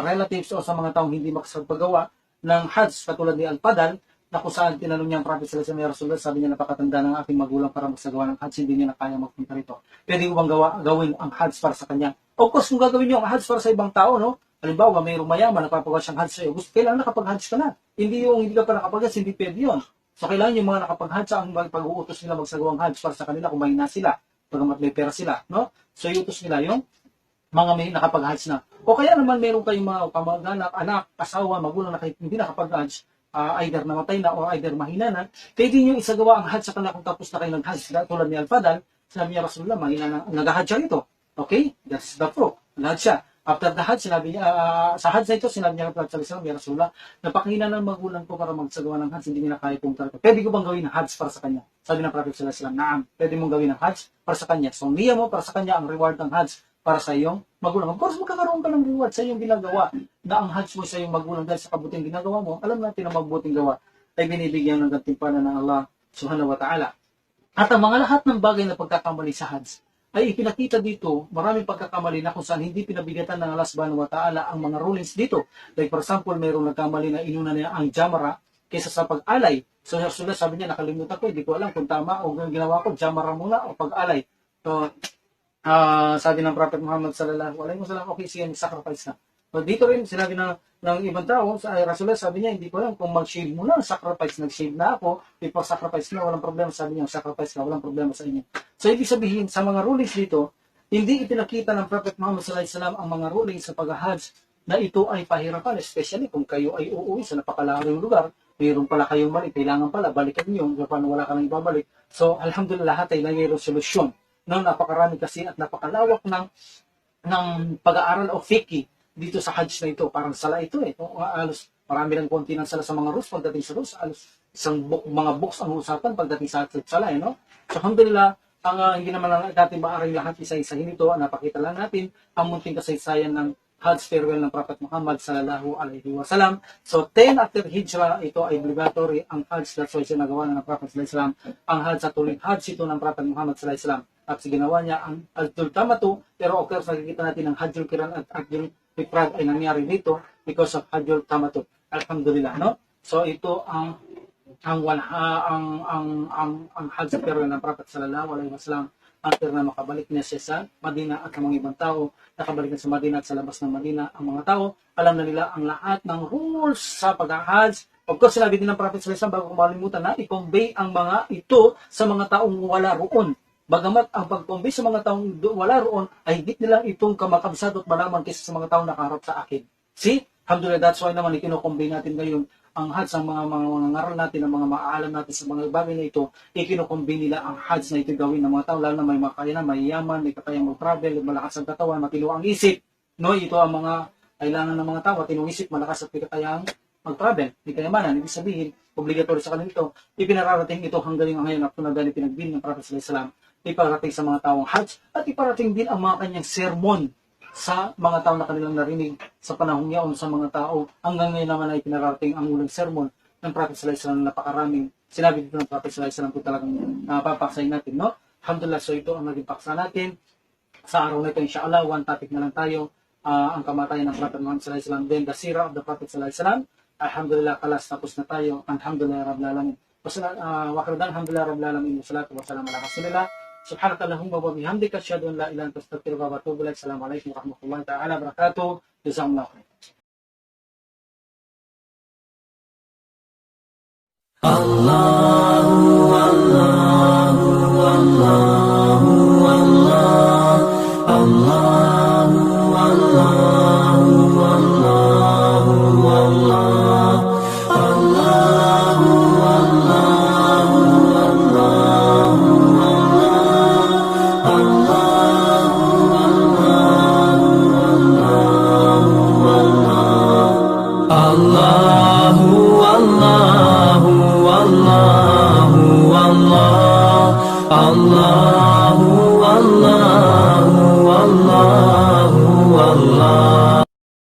relatives o sa mga taong hindi makasagpagawa ng hajj katulad ni Al-Fadl na kung saan tinanong niya ang Prophet sallallahu alaihi wasallam, sabi niya napakatanda ng aking magulang para magsagawa ng hajj, hindi niya na kaya magpunta rito. Pwede ko bang gawin ang hajj para sa kanya? Of course, kung gagawin niyo ang hajj para sa ibang tao, no? Halimbawa, mayroong mayaman, nagpapagawa siyang hajj sa iyo, gusto, kailangan nakapag-hajj ka na. Hindi yung hindi ka pa nakapag-hajj, hindi pwede yun. So, kailangan yung mga nakapag-hajj ang pag-uutos nila magsagawang hajj para sa kanila kung mahina sila, pagamat may pera sila, no? So, iutos nila yung mga may nakapag-hajj na. O kaya naman meron kayong mga kamag-anak, anak, asawa, magulang na kahit hindi nakapag-hajj, either namatay na o either mahina na, pwede nyo isagawa ang hajj sa kanila kung tapos na kayo nag-hajj. Tulad ni Al-Fadl, sinabi niya Rasulullah, mahina na, nag-hajj siya rito. Okay? That's the proof. Nag-hajj siya. After the hajj, sinabi niya, sa hajj na ito, sinabi niya Prophet sallallahu alaihi wasallam, ya Rasulullah, napakahina ng magulang ko para magsagawa ng hajj, hindi nila kaya pumunta rito. Pwede ko bang gawin ang hajj para sa kanya? Sabi ng Prophet sallallahu alaihi wasallam, naam, pwede mong gawin ang hajj para sa kanya. So, niya mo para sa kanya ang reward ng hajj para sa iyong magulang. Of course, magkakaroon ka ng reward sa iyong ginagawa na ang hajj mo sa iyong magulang dahil sa kabuting ginagawa mo. Alam natin na mabuting gawa ay binibigyan ng gantimpala ng Allah subhanahu wa ta'ala. At ang mga lahat ng bagay na pagkakamali sa hajj ay ipinakita dito, maraming pagkakamali na kung saan hindi pinabigatan ng Allah subhanahu wa ta'ala ang mga rulings dito. Like for example, mayroong nagkamali na inuna niya ang jamara kaysa sa pag-alay. So Rasulullah sabi niya, nakalimutan ko, hindi ko alam kung tama o ginawa ko, jamara muna o pag-alay. So, sabi ng Prophet Muhammad sallallahu alaihi wasallam, okay, sige, sacrifice na. So, dito rin sinabi ng ibang tao, sa Rasulullah sabi niya, hindi ko alam kung mag-shave muna, sacrifice, nag-shave na ako, before sacrifice na, walang problema, sabi niya, sacrifice na, walang problema sa inyo. So, ibig sabihin, sa mga rulings dito, hindi ipinakita ng Prophet Muhammad sallallahu alaihi wasallam ang mga rulings sa pag-hajj na ito ay pahirapan, especially kung kayo ay uuwi sa napakalayong lugar, mayroon pala kayong mali, kailangan pala, balikan niyo, paano wala ka nang ibabalik. So, alhamdulillah, lahat ay mayroong solusyon. No, napakarami kasi at napakalawak ng pag-aaral o fiqh dito sa hajj na ito. Parang sala ito eh. Alos, marami lang konti ng sala sa mga rules pagdating sa rules. Alos, mga books ang usapan pagdating sa sala eh, no? So, alhamdulillah, hindi naman natin maaaring lahat isa-isahin ito. Napakita lang natin ang munting kasaysayan ng Hajj farewell ng Prophet Muhammad sallallahu alaihi wasallam. So 10 after Hijrah, ito ay obligatory ang Hajj. That's why sinagawa na ng Prophet sallallahu alaihi wasallam ang Hajj at tuloy Hajj ito ng Prophet Muhammad sallallahu alaihi wasallam. At ginawa niya ang Hajjul Tamatu, pero of course nakikita natin ang Hajjul Qiran at Hajjul Ifrad ay nangyari dito because of Hajjul Tamatu. Alhamdulillah, no? So ito ang Hajj farewell ng Prophet sallallahu alaihi wasallam after na makabalik na siya sa Madina at ang mga ibang tao, nakabalik na sa Madina at sa labas ng Madina, ang mga tao, alam na nila ang lahat ng rules sa pag-hajj. Of course, sinabi din ng Prophet sallallahu alaihi wasallam bago kumalimutan na i-convey ang mga ito sa mga taong wala roon. Bagamat ang pag-convey sa mga taong wala roon ay higit nila itong kamakabsado at malaman kaysa sa mga taong nakaharap sa akin. See? Alhamdulillah, that's why naman ikino-convey natin ngayon ang hajj, ang mga ngaral natin, ang mga maalam natin sa mga bagay na ito, ikino-convey nila ang hajj na ito gawin ng mga tao, lalo na may makaya may yaman, may kakayang mag-travel, malakas ang katawan, matino ang isip. No, ito ang mga kailangan ng mga tao, matinong isip, malakas at kakayang mag-travel, may kayamanan. Ibig sabihin, obligatory sa kanila ito, ipinararating ito hanggang ngayon at tunagani pinagbilin ng Prophet sallallahu alaihi wasallam, iparating sa mga taong hajj at iparating din ang mga kanyang sermon sa mga tao na kanilang narinig sa panahon yaon sa mga tao. Hanggang ngayon naman ay pinarating ang unang sermon ng Prophet sallallahu alaihi wasallam, napakaraming sinabi dito ng Prophet sallallahu alaihi wasallam kung talagang napapaksayin natin, no? Alhamdulillah, so ito ang naging paksa natin sa araw na ito. Inshallah, one topic na lang tayo, ang kamatayan ng Prophet Muhammad sallallahu alaihi wasallam, then the sirah of the Prophet sallallahu alaihi wasallam. Alhamdulillah, kalas, tapos na tayo. Alhamdulillah rabbil alamin. Alhamdulillah rabbil alamin. Wassalatu wassalamu ala rasulillah. سبحانك اللهم وبحمدك أشهد أن لا إله إلا أنت أستغفرك وأتوب إليك. السلام عليكم ورحمة الله تعالى وبركاته. جزاكم الله خير. Allahu Allahu Allahu Allah, Allahu Allahu Allahu Allah, Allahu Allahu Allahu Allah, Allahu Allah.